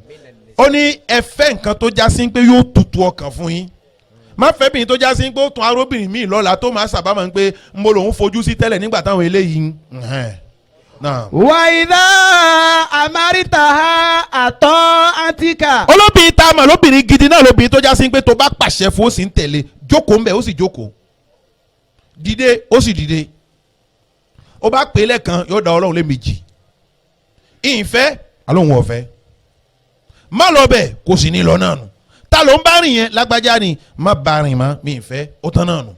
ó ní ẹ fẹ́ nǹkan tó já sí pé yóò tutù ọkàn fún yín má fẹ́ bìnrin tó já sí pé ó tún arábìnrin míì lọ́la tó máa sábà máa ń pé ń bọ̀ lòun fojú sí tẹ́lẹ̀ nígbà táwọn eléyìí wa idha amartaha ata'atika. olóbìnrin tá a mọ̀ lóbìnrin gidi náà lóbìnrin tó já sí pé tó bá pàṣẹ fún ó sì ń tẹ̀lé jókòó ń bẹ̀ ó sì jókòó dìde ó sì dìde ó bá pè é lẹ́ẹ̀kan yóò dá ọlọ́run lé méjì ìfẹ́ alóhùn ọ̀fẹ́ má lọ bẹ̀ kò sì ní lọ náà nù ta ló ń bá rìn yẹn lágbájá ni má bá rìn mọ́ mi ìfẹ́ ó tán náà nù.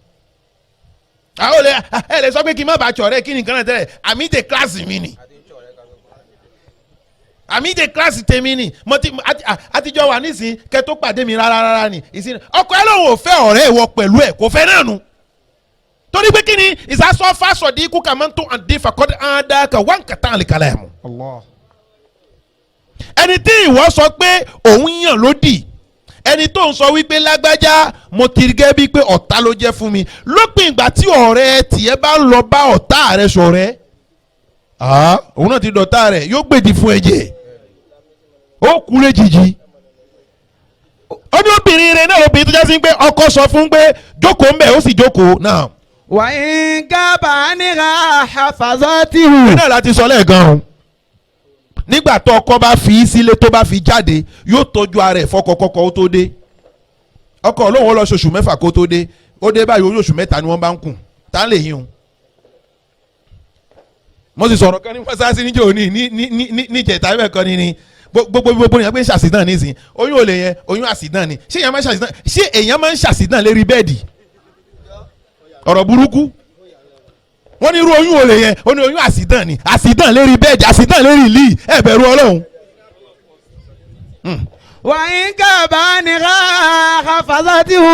àwọn ẹ lè sọ pé kí n má bàa tsọ̀ rẹ kí ni nǹkan náà tẹ́lẹ̀ àmì tẹ kíláàsì mi ni àmì tẹ kíláàsì tèmi ni àtijọ́ wà nísìnyí kẹ́ tó pàdé mi rárá ni ìsìn ọkọ ẹ lóun ò fẹ́ ọ̀rẹ́ ìwọ pẹ̀lú ẹ̀ kò fẹ́ náà nù torí pé kí ni ìsásọ́ fásọ̀dí ikú kà máa ń tó àdéfà kọ́ àdáka wà ń kàtà àlìkalẹ̀ mu. ẹni tí ìwọ sọ pé òun yàn lódì ẹni tó ń sọ wípé lágbájá mo ti rí gẹ́gẹ́ bíi pé ọ̀tá ló jẹ́ fún mi lópin ìgbà tí ọ̀rẹ́ tiẹ̀ bá ń lọ bá ọ̀tá rẹ̀ ṣọ̀rẹ́ òun náà ti dọ̀tá rẹ̀ yóò gbèdì fún ẹ̀jẹ̀ ó kú lójijì. ó ní obìnrin rẹ̀ náà obìnrin tó jẹ́ sí pé ọkọ sọ fún pé jókòó ń bẹ̀ ó sì jókòó náà. wà á gábà nígbà hafazatihu. náà láti sọ lẹ́ẹ̀gan o nígbà tó ọkọ bá fi í sílé tó bá fi jáde yóò tọ́jú ara ẹ̀ fọkọkọkọ ó tó dé ọkọ olóhùn lọ ṣoṣù mẹ́fà kó tó dé ó dé báyìí oṣù mẹ́ta ni wọ́n bá ń kùn tá lè yín o. mo sì sọ̀rọ̀ kan ní mọ́sáàsì níjẹ́ òní ní ìjẹ̀ta ẹ̀fẹ̀ kan ní gbogbo èèyàn pé ń ṣàṣìdán nísìn oyún ò lè yẹn oyún àṣìdán ni ṣé èèyàn máa ń ṣàṣìdán lérí bẹ́ẹ̀dì ọ̀rọ̀ burúkú wọ́n ní irú oyún olè yẹn ó ní oyún àsìdán ni àsìdán lérí bẹ́ẹ̀dì àsìdán lérí ìlí ẹ bẹ̀rù Ọlọ́run. wà á gábà nígbà hafazatihu.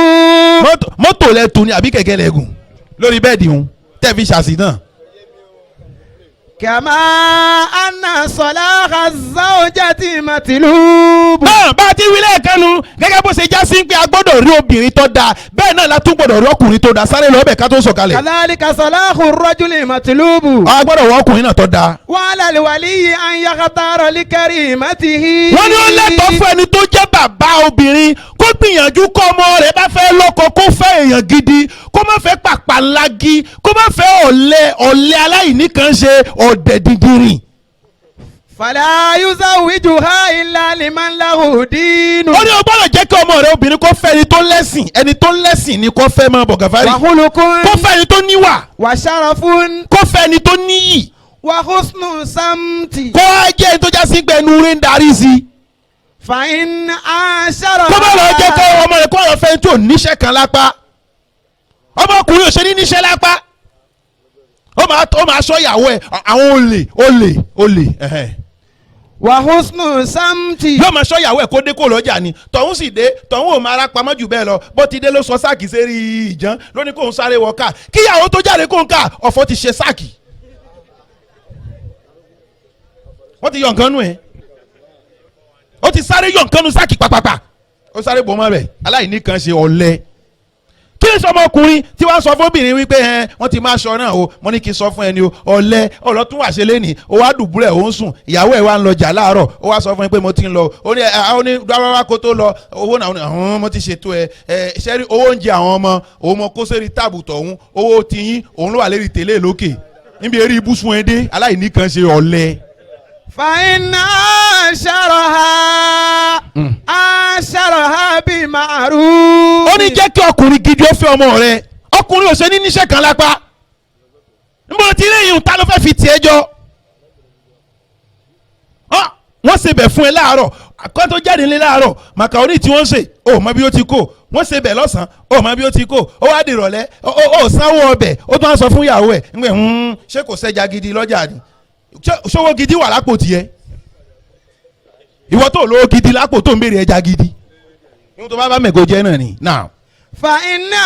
mọ́tò lẹ́tù ni àbí kẹ̀kẹ́ lẹ́gùn lórí bẹ́ẹ̀dì hun tẹ́ fi ṣàṣìdán. kama anna salaha zawjati matlubu. bá a ti wí lẹ́ẹ̀kanu gẹ́gẹ́ bó ṣe já sí pé a gbọ́dọ̀ rí obìnrin tó dáa bẹ́ẹ̀ náà la tún gbọ́dọ̀ rí ọkùnrin tó dáa sáré lọ́bẹ̀ ká tó sọ̀kalẹ̀. kadhalika salahu rajuli matlubu. a gbọ́dọ̀ wọ ọkùnrin náà tó dáa. wa ala alwaliyi an yakhtara li karimatihi. wọ́n ní ó lẹ́tọ̀ọ́ fún ẹni tó jẹ́ bàbá obìnrin kó gbìyànjú kó ọmọ rẹ̀ bá fẹ́ lọ́kọ kó fẹ́ èèyàn gidi kó má fẹ́ pàpàlági kó má fẹ́ ọ̀lẹ aláìní kan ṣe ọ̀dẹ̀ dídìrín. fala yuzawijuha illa liman lahu dinu. ó ní o gbọ́dọ̀ jẹ́ kí ọmọ rẹ̀ obìnrin kó fẹ́ ẹni tó lẹ́sìn ni kó fẹ́ máa bọ̀ gàfárì. wa khuluqun. kó fẹ́ ẹni tó níwà. wa sharafun. kó fẹ́ ẹni tó níyì. wa husnu samti. kó á jẹ́ ẹni tó já sí gbẹnu rí ń darí sí i. fa in ashara. kó bá lọ jẹ́ kó ọmọ rẹ̀ kó ọ̀rọ̀ fẹ́ tó níṣẹ́ kan lápá. ọmọkùnrin ò ṣe ní níṣẹ́ lápá. ó máa sọ ìyàwó ẹ̀ àwọn olè. wa husnu samti. yóò máa sọ ìyàwó ẹ̀ kó dé kó lọ́jà ni tọ̀hún sì dé tọ̀hún ò máa ra pamọ́ jù bẹ́ẹ̀ lọ bó ti dé ló sọ sáàkì sérí ìjàn lóní kó ń sáré wọ ká kíyàwó tó jáde kó ń ká ọ̀fọ̀ ti ṣe sáàkì. wọ́n ti yọ nǹkan nù ẹ́ ó ti sáré yọ nǹkan nù sáàkì pàpàpà ó sáré bò mọ́ rẹ̀ aláìní kan ṣe ọ̀lẹ. kí ni sọmọkùnrin tí wàá sọ fóbìnrin wípé wọ́n ti máa ṣọ náà o mo ní kí n sọ fún ẹni o ọ̀lẹ ọlọ́tún wà ṣe lẹ́nìí o wá dùbúlẹ̀ o ń sùn ìyàwó ẹ̀ wá ń lọ jà láàárọ̀ o wá sọ fún mi pé mo ti ń lọ ó ní dáwọ́wá kó tó lọ owó náà mo ti ṣètò ṣẹ́rí owó oúnjẹ àwọn ọmọ òun mọ kó sẹ́rí táàbù tọ̀hún owó tiyín òun ló wà lérí tẹ́lẹ̀ lókè níbi eré ibùsùn ẹdẹ aláìní kan ṣe ọ̀lẹ. fàyínà aṣaraha bí màrú. ó ní jẹ́ kí ọkùnrin gidi ó fẹ́ ọmọ rẹ̀ ọkùnrin ò ṣe ní níṣẹ́ kan lápá níbo tí lẹ́yìn ta ló fẹ́ fi tiẹ̀ jọ. wọ́n ṣe bẹ̀ fún ẹ láàárọ̀ kó tó jáde nílé láàárọ̀ màkàrónì tí wọ́n ṣe ó mọ bí ó ti kó wọ́n ṣe bẹ̀ lọ́sàn-án ó mọ bí ó ti kó ó wá dìrọ̀lẹ́ ó sanwó ọbẹ̀ ó tún wá sọ fún ìyàwó ẹ̀ ńgbẹ̀ ṣé kò sẹ́ja gidi lọ́jà ni ṣówó gidi wà lápò tiẹ̀ ìwọ tó lówó gidi lápò tó ń béèrè ẹja gidi ìwọ tó bá mẹ̀gò jẹ́ náà ni. fa iná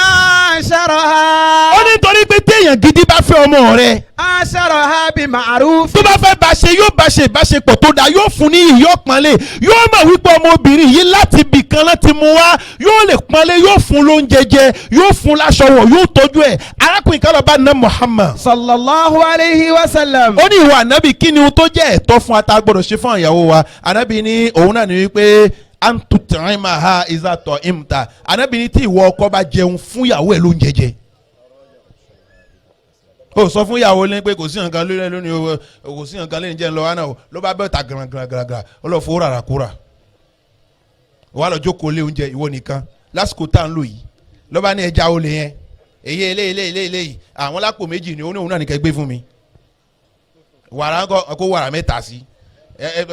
aṣaraha. ó ní torí pé téèyàn gidi bá fẹ́ ọmọ rẹ̀. aṣaraha bí ma'ruf. tó bá fẹ́ bá ṣe yóò bá ṣe ìbáṣepọ̀ tó dáa yóò fún ní iyì yóò pọ́nlé yóò mọ̀ wípé ọmọbìnrin yìí láti bì kan láti mú wá yóò lè pọ́nlé yóò fún lóúnjẹ jẹ yóò fún láṣọ wọ̀ yóò tọ́jú ẹ̀ arákùnrin kan lọ bá ná Muhammad. sallallahu alayhi wa sallam. ó ní ìwà ànábì kí ni ohun tó jẹ́ ẹ̀tọ́ fún ata gbọ́dọ̀ ṣe fún ìyàwó wa ànábì ní òun náà ní wípé antutaimaha izatọ imta anabi ni tí ìwọ ọkọ bá jẹun fún ìyàwó ẹ ló ń jẹjẹ ó sọ fún ìyàwó lẹ́yìn pé kò sí nǹkan lórí ẹ lónìí o kò sí nǹkan lẹ́yìn jẹ́ ń lọ wá náà o ló bá bẹ́ẹ̀ ta gàràgàràgàrà ó lọ fowó rárá kúrà wà á lọ jókòó lé oúnjẹ ìwọ nìkan lásìkò tá à ń lò yìí ló bá ní ẹja olè yẹn èyí eléyìí àwọn lápò méjì ni òun náà nìkan gbé fún mi wàrà kó wàrà mẹ́ta sí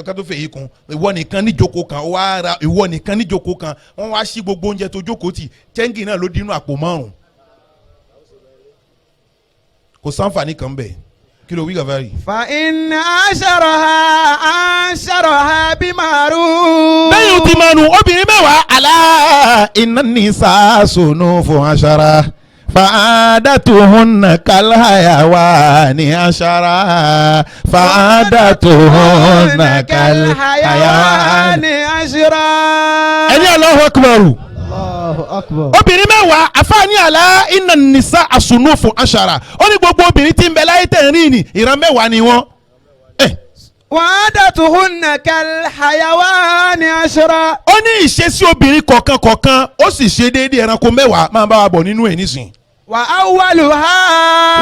ká tó fèyí kun ìwọ nìkan níjókòó kan wá ra ìwọ nìkan níjókòó kan wọ́n wá sí gbogbo oúnjẹ tó jókòó tì chẹ́ńgì náà ló dínú àpò márùn kò sáǹfààní kan bẹ̀ kí ló wí gàfárì. fa iná aṣaraha bí ma'ruf. lẹ́yìn tí manu obìnrin mẹ́wàá alá iná ní sàásùnù fún aṣara fàádàtúhùnà kàlhàyàwání aṣara fàádàtúhùnà kàlhàyàwání aṣara. ẹni Allahu akbaru. obìnrin mẹ́wàá àfáàní àlá iná nìsa àsùnú fún aṣara ó ní gbogbo obìnrin tí ń bẹ láyé tẹ̀ ń rìn ní ìran mẹ́wàá ni wọ́n. wàdàtúhùnà kàlhàyàwání aṣara. ó ní ìṣesí obìnrin kọ̀ọ̀kan ó sì ṣe déédéé ẹranko mẹ́wàá máa bá wa bọ̀ nínú ẹ̀ nísìnyí.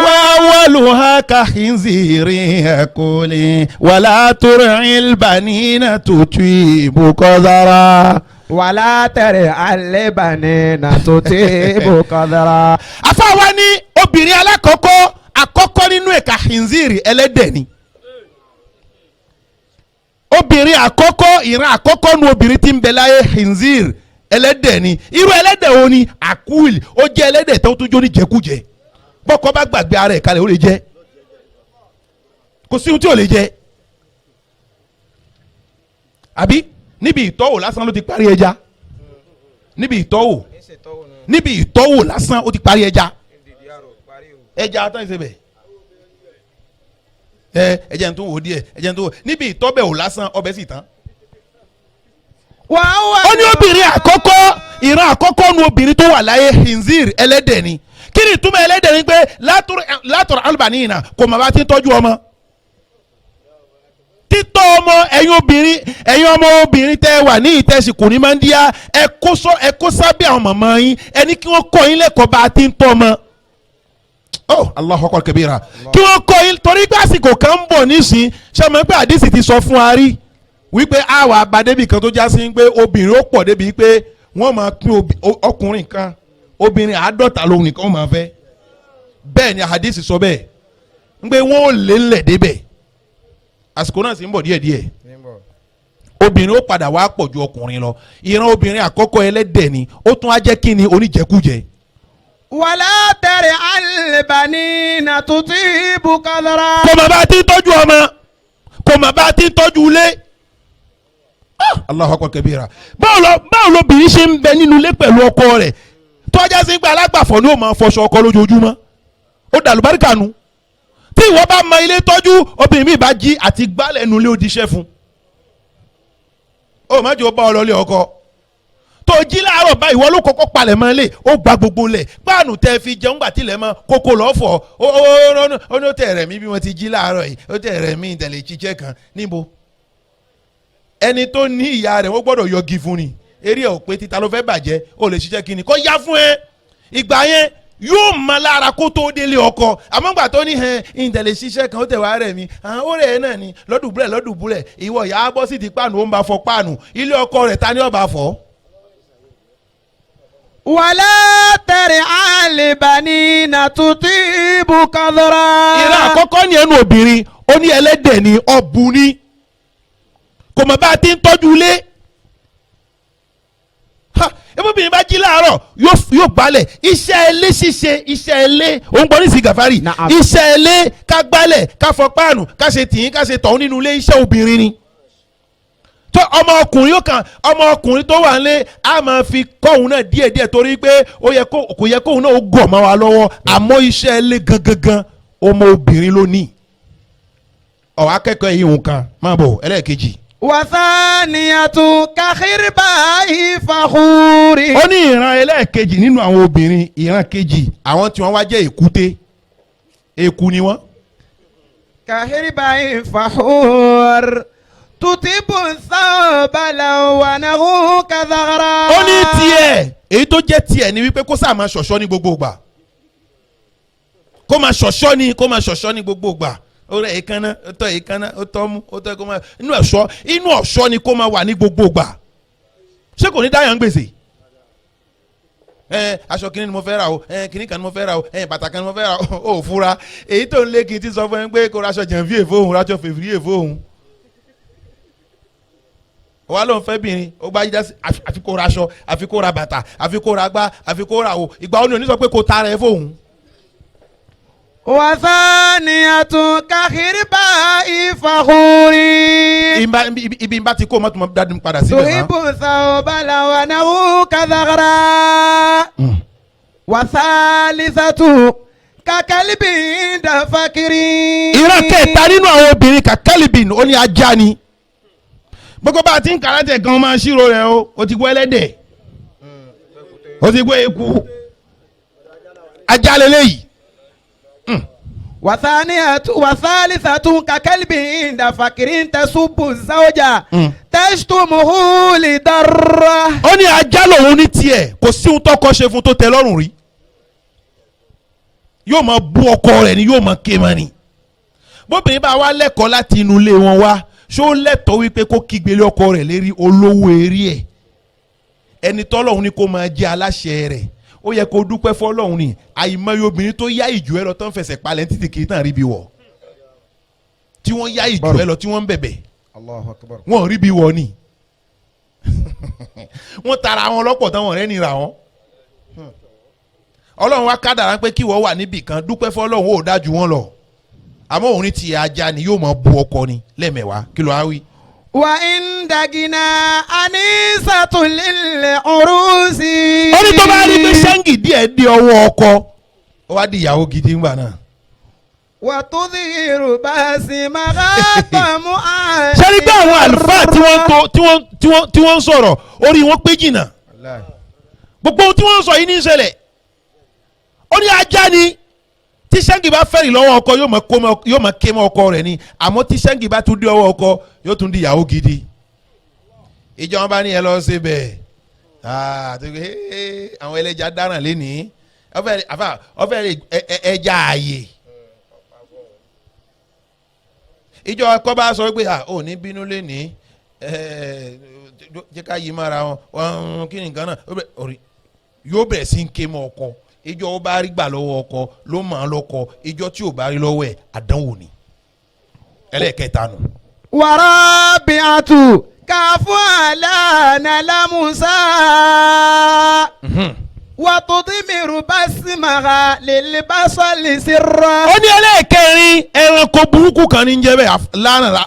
وأولها كخنزير يأكل ولا ترع البنين تطيب قذرا ولا ترع البنين تطيب قذرا. àfáà ní obìnrin àkọ́kọ́ nínú ẹ̀ kàhínzìrì ẹlẹ́dẹ̀ ni obìnrin àkọ́kọ́ ìran àkọ́kọ́ nu obìnrin tí ń bẹ láyé hinzir ẹlẹ́dẹ̀ ni irú ẹlẹ́dẹ̀ wo ni àkúìlì ó jẹ́ ẹlẹ́dẹ̀ tó tún jó ní jẹkújẹ bọ́kọ bá gbàgbé ara ẹ̀ kalẹ̀ ó lè jẹ kò sí ohun tí ò lè jẹ àbí níbi ìtọ́wò lásán ló ti parí ẹja níbi ìtọ́wò lásán ó ti parí ẹja ẹja tán ìṣe bẹ̀ ẹ̀jẹ̀ ń tún wò díẹ̀ ẹ̀jẹ̀ ń tún wò níbi ìtọ́bẹ̀ ò lásán ọbẹ̀ sì tán. ó ní obìnrin àkọ́kọ́ ìran àkọ́kọ́ nu obìnrin tó wà láyé hinzir ẹlẹ́dẹ̀ ni kí ni ìtumọ̀ ẹlẹ́dẹ̀ ni pé látọ̀rọ̀ albanina kò mọ̀ bá ti ń tọ́jú ọmọ títọ́ ọmọ ẹ̀yin ọmọ obìnrin tẹ́ wà ní ìtẹ̀sìnkù ní mandia ẹ kó sábẹ́ àwọn màmá yín ẹni kí wọ́n kọ́ yín lẹ́kọ̀ọ́ bá a ti ń tọ́ ọmọ. Allahu akbar kabira kí wọ́n kọ́ yín torí pé àsìkò kan ń bọ̀ nísìn ṣàmọ́ pé àdìsí ti sọ fún wa rí wípé àwa àbádébì kan tó já sí pé obìnrin ó pọ̀ débi pé wọ́n máa pín ọkùnrin kan obìnrin 50 lòun nìkan máa fẹ́ bẹ́ẹ̀ ni àdìsí sọ bẹ́ẹ̀ ń pé wọ́n ò lé ńlẹ̀ débẹ̀ àsìkò náà sì ń bọ̀ díẹ̀díẹ̀ obìnrin ó padà wá pọ̀ ju ọkùnrin lọ ìran obìnrin àkọ́kọ́ ẹlẹ́dẹ̀ ni ó tún á jẹ́ kí ni oníjẹkújẹ. wàlá tẹ̀rẹ̀ alìbàní nà tutù ibùkọ́lọ́rọ́. kò mà bá ti tọ́jú ọmọ kò mà bá ti tọ́jú ilé. Allahu akbar kabira báwo lobìnrin ṣe ń bẹ nínú ilé pẹ̀lú ọkọ rẹ̀ tọ́jà sí pé alágbàfọ̀ ni ó máa fọṣọ ọkọ lójoojúmọ́ ó dàlúbáríkà nu tí ìwọ bá mọ ilé tọ́jú obìnrin mi bá jí àti gbálẹ̀ nu ilé òdìṣẹ́ fún ó má jẹ́ ó bá ọ lọlé ọkọ tó jí láàárọ̀ báyìí ìwọ ló kọ́kọ́ palẹ̀ mọ́ ilé ó gba gbogbo lẹ̀ páànù tẹ́ fi jẹun gbà tilẹ̀ mọ́ kókó lọ́fọ̀ ó ní ó tẹ̀ rẹ̀ mí bí wọ́n ti jí láàárọ̀ yìí ó tẹ̀ rẹ̀ mí ìtẹ̀lẹ̀ jíjẹ́ kan níbo ẹni tó ní ìyá rẹ̀ wọ́n gbọ́dọ̀ yọgi fún ni eré ẹ̀ ò pé títa ló fẹ́ bàjẹ́ ó lè ṣiṣẹ́ kí ni kó yá fún ẹ ìgbà yẹn yóò mọ lára kó tó délé ọkọ àmọ́gbà tó ní ìtẹ̀lẹ̀ ṣiṣẹ́ kan ó tẹ̀ wá rẹ̀ mi ó rẹ̀ ẹ́ náà ni lọ́dùbúlẹ̀ ìwọ ìyá bọ́ sí ti páànù ó ń bá fọ páànù ilé ọkọ rẹ̀ ta ni ó bá fọ́. wàlá tẹ̀rẹ̀ àlìbàní nà tutù ibùkọ́lọ́rọ́. ìran àkọ́kọ́ ni ẹnu obìnrin ó ní ẹlẹ́dẹ̀ ni ọ̀bù ni kò mọ̀ bá a ti ń tọ́jú ilé ebóbìnrin bá jí láàárọ̀ yóò gbálẹ̀ iṣẹ́ ilé ṣíṣe iṣẹ́ ilé òun gbọ́ ní sí gàfárì iṣẹ́ ilé ká gbálẹ̀ ká fọ páànù ká ṣe tìyín ká ṣe tọ̀hún nínú ilé iṣẹ́ obìnrin ni tó ọmọ ọkùnrin tó wà nílé a máa fi kọ́hún náà díẹ̀díẹ̀ torí pé kò yẹ kóhun náà ó gọ̀ mọ́ wa lọ́wọ́ àmọ́ iṣẹ́ ilé gangan ọmọ obìnrin ló ní akẹ́kọ̀ọ́ yìí nǹkan máa bọ̀ ẹlẹ́ẹ̀kejì. wàsániyàtú kàkírìbà ìfàkúrì. ó ní ìran ẹlẹ́ẹ̀kejì nínú àwọn obìnrin ìran kejì àwọn tí wọ́n wá jẹ́ èkúté eku ni wọ́n. kàkírìbà ìfàkúrì tutibu sábàlà wànàhù kàdàrà. ó ní tiẹ̀ èyí tó jẹ́ tiẹ̀ ni wípé kó sáà máa ṣọ̀ṣọ́ ní gbogbo ìgbà kó máa ṣọ̀ṣọ́ ní gbogbo ìgbà ó rẹ èékánná ó tọ́ èékánná ó tọ́ mú ó tọ́ kó máa inú ọ̀ṣọ́ ni kó máa wà ní gbogbo ìgbà ṣé kò ní dáyà ń gbèsè aṣọ kìíní ni mo fẹ́ ra o kìíní kan ni mo fẹ́ ra o bàtà kan ni mo fẹ́ ra o ò fura èyí tó ń lé kí n ti sọ fún ẹ pé kó raṣọ jẹ̀ǹfì èfó òun raṣọ fèfìrí èfó òun wa ló ń fẹ́ bìnrin ó gbá yíjá sí àfi kó raṣọ àfi kó ra bàtà àfi kó ra gbá àfi kó ra o ìgbà wo ni òní sọ pé kó tara ẹ fóun. wàsániyàtú kàkírìbà ìfàkúrì. ibi n bá ti kó mọ́tò mọ́ dáadé padà síbẹ̀ náà. tuhibu sábàlà wànàhù kàdàrà. wàsálísàtú kàkálíbì dàfàkìrì. ìran kẹta nínú àwọn obìnrin kàkálíbì ó ní ajá ni gbogbo bá a ti ń kàràtẹ̀ gan máa ṣírò rẹ̀ o ti gbọ́ ẹlẹ́dẹ̀ o ti gbọ́ eku ajá lélẹ́yìí. wasalisatu kakalbi dafakiri tasubu zawja tashtumuhu lidarra. ó ní ajá lòun ní tiẹ̀ kò sí ohun tọkọ ṣe fún tó tẹ́ lọ́rùn rí yóò máa bú ọkọ rẹ̀ ni yóò máa ké mọ́ ni bóbìnrin bá wá lẹ́kọ̀ọ́ láti inú ilé wọn wá ṣó lẹ́tọ̀ọ́ wípé kó kígbélé ọkọ rẹ̀ lérí olówó eré ẹ̀ ẹni tọ́lọ́hún ni kó máa jẹ́ aláṣẹ rẹ̀ ó yẹ kó dúpẹ́ fọ́lọ́hún ni àìmọye obìnrin tó yá ìjù ẹ lọ tó ń fẹsẹ̀ palẹ̀ títí kì í tàn rí bí wọ̀ tí wọ́n yá ìjù ẹ lọ tí wọ́n ń bẹ̀bẹ̀ wọ́n rí bí wọ̀ ni wọ́n tara wọn lọ́pọ̀ tán wọ́n rẹ́ nira wọn ọlọ́run wá kádàrá pé kí wọ́n wà níbì kan dúpẹ́ fọ́lọ́hún ó dájú wọn lọ àmọ́ òun ní ti ajá ni yóò máa bu ọkọ ni lẹ́mẹ̀wá kí ló á wí. wà ń dàgínà àníṣàtúnlẹ̀ ọ̀rùsì. ó ní tó bá rí pé ṣẹ́ǹgì díẹ̀ di ọwọ́ ọkọ ó wá di ìyàwó gidi ńgbà náà. وتظهر باسمها طمعا. sẹ́ni gbé àwọn àlùfáà tí wọ́n ń sọ̀rọ̀ orí wọn pé jìnnà gbogbo ohun tí wọ́n ń sọ yìí ní ìṣẹ̀lẹ̀ ó ní ajá ni tí sẹ́ńgì bá fẹ́rì lọ́wọ́ ọkọ yóò máa ké mọ́ ọkọ rẹ̀ ni àmọ́ tí sẹ́ńgì bá tún dé ọwọ́ ọkọ yóò tún di ìyàwó gidi ìjọba bá ní ẹ lọ ṣe bẹ́ẹ̀ àwọn ẹlẹ́jà dáràn lénìí ọ̀fẹ́ ẹja ààyè ìjọ ọkọ bá sọ pé ò ní bínú lénìí jẹ́ ká yí mara wọn kí ni nǹkan náà yóò bẹ̀rẹ̀ sí ń ké mọ́ ọkọ ìjọ ó bá rí gbà lọ́wọ́ ọkọ ló mọ̀ ọ́n lọ́kọ ìjọ tí ò bá rí lọ́wọ́ ẹ̀ àdánwò ni ẹlẹ́ẹ̀kẹta nù. wàrà bíàtù káfọ́ àlànà lámùsà wàtúndínmìrù básímàrà lèlè bá sọ́ọ̀lì sí rọ. ó ní ẹlẹ́ẹ̀kẹrin ẹranko burúkú kan ní jẹ́ bẹ́ẹ̀ lánàá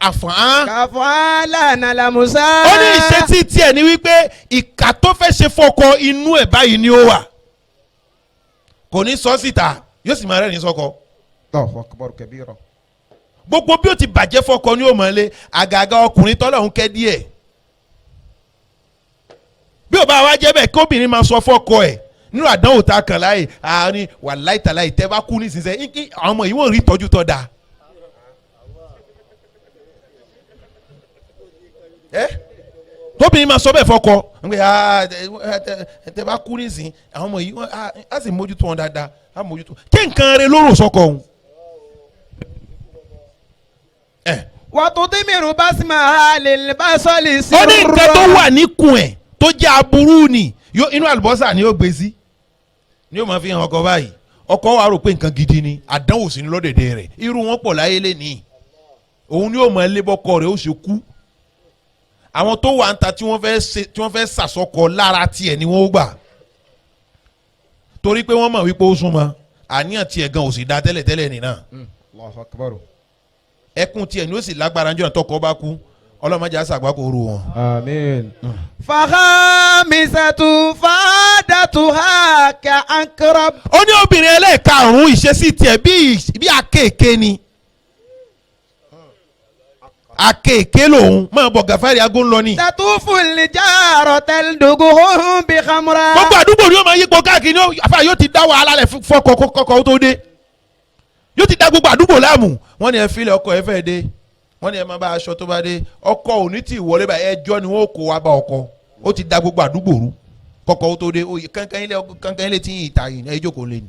àfọ̀n. káfọ́ àlànà lámùsà. ó ní ìṣesí tiẹ̀ ní wípé ìkà tó fẹ́ ṣe fọkọ inú ẹ̀ báyìí ni ó wà kò ní sọ síta yóò sì máa rẹ́rìn sọ́kọ. gbogbo bí ó ti bàjẹ́ fọkọ ní òmọ̀lé àgàgà ọkùnrin tọ́lọ́hún kẹ́ díẹ̀ bí ó bá wá jẹ́ bẹ́ẹ̀ kóbìnrin máa sọ fọkọ ẹ̀ nínú àdánwò tá a kàn láàyè àárín wàláhì tàláhì tẹ́ bá kú nísinsìnyí àwọn ọmọ yìí wọ́n rí ìtọ́jú tó dáa. tóbìnrin máa sọ bẹ́ẹ̀ fọkọ tẹ́ bá kú nísinsìnyí àwọn ọmọ yìí á sì mójútó wọn dáadáa á mójútó kí nǹkan rẹ lóró sọkọ òun. wàtúndínmìrù básímàrà lèlè bá sọ́ọ̀lì sí rọ. ó ní nǹkan tó wà níkùn ẹ̀ tó jẹ́ aburú ni inú àlùbọ́sà ni ó gbé sí ni ó máa fi hàn ọkọ báyìí ọkọ wa rò pé nǹkan gidi ni àdánwò sí ni lọ́dẹ̀dẹ̀ rẹ̀ irú wọn pọ̀ láyé lẹ́nìí òun ni ó máa lé bọ́kọ rẹ̀ ó ṣe kú àwọn tó wà ń ta tí wọ́n fẹ́ sàsọkọ lára tiẹ̀ ni wọ́n gbà torí pé wọ́n mọ̀ wípé ó súnmọ́ àníyàn tiẹ̀ gan ò sì da tẹ́lẹ̀tẹ́lẹ̀ nìyẹn ẹkún tiẹ̀ ni ó sì lágbára níjọ́ tọkọ bá kú ọlọ́mọdé àṣàgbákò ru wọn. àmín. fàhámisàtú fàdàtúhà kà ànkárab. ó ní obìnrin ẹlẹ́ẹ̀karùn-ún ìṣesí tiẹ̀ bí akéèké ni akéèké lòun máa bọ̀ gàfárì aago ń lọ ni. tàtúfù lìjàrọ̀ tẹ̀lẹ́dógún hóhùn bí khamra. gbogbo àdúgbò ni ó máa yípo káàkiri àfà yóò ti dá wàhálà rẹ̀ fọkọ̀ kọ́kọ́ tó dé yóò ti dá gbogbo àdúgbò láàmú wọ́n ní ẹ fílẹ̀ ọkọ ẹ fẹ́ dé wọ́n ní ẹ máa bá aṣọ tó bá dé ọkọ òní tí ìwọlé bá ẹjọ́ ni wọ́n kó wa bá ọkọ ó ti da gbogbo àdúgbò rú kọ́kọ́ ó tó dé kankan ilé tí yìí ta yìí ẹ jókòó lé ni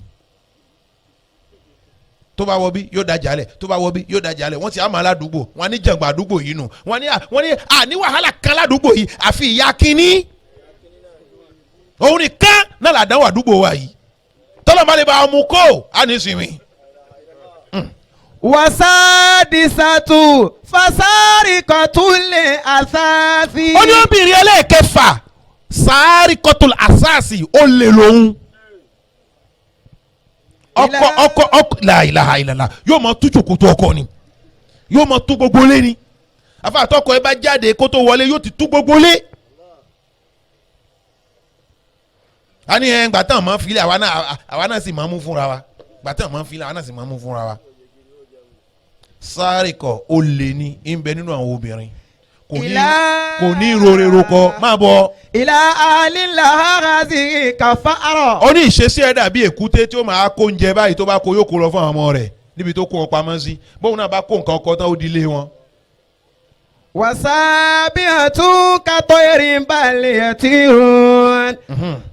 tó bá wọ bí yóò da jalè tó bá wọ bí yóò da jalè wọ́n ti àmọ́ aládùúgbò wọ́n ní jàǹgbà àdúgbò yìí nù wọ́n ní àní wàhálà kan ládùúgbò yìí àfi ìyá kínní òun nìkan náà làdánwò àdúgbò wa yìí tọ́lọ̀ má lè bá ọmú kó á ní sinmi. wasadisatu fasarikotule asasi. ó ní obìnrin ẹlẹ́ẹ̀kẹfà sarikotule asasi ó lè lòun ọkọ la ilaha illallah yóò máa tú jòkótó ọkọ ni yóò máa tú gbogbo lé ni àfàtọkọ ẹ bá jáde kó tó wọlé yóò ti tú gbogbo lé. a ní ẹ gbàtàn máa ń filẹ̀ àwa náà sì máa ń mú fúnra wa gbàtàn máa ń filẹ̀ àwa náà sì máa ń mú fúnra wa. Sárikọ̀ ó lè ní ń bẹ nínú àwọn obìnrin kò ní rorero kọ máa bọ. ìlà àlìláhàzì kàfàrọ̀. ó ní ìṣesí ẹ̀ dàbí èkúté tí ó máa kó oúnjẹ báyìí tó bá kó yóò kó lọ fún àwọn ọmọ rẹ̀ níbi tó kó wọn pamọ́ sí bóun náà bá kó nǹkan ọkọ tán ó di ilé wọn. wasabihatun katoyirin baliyatun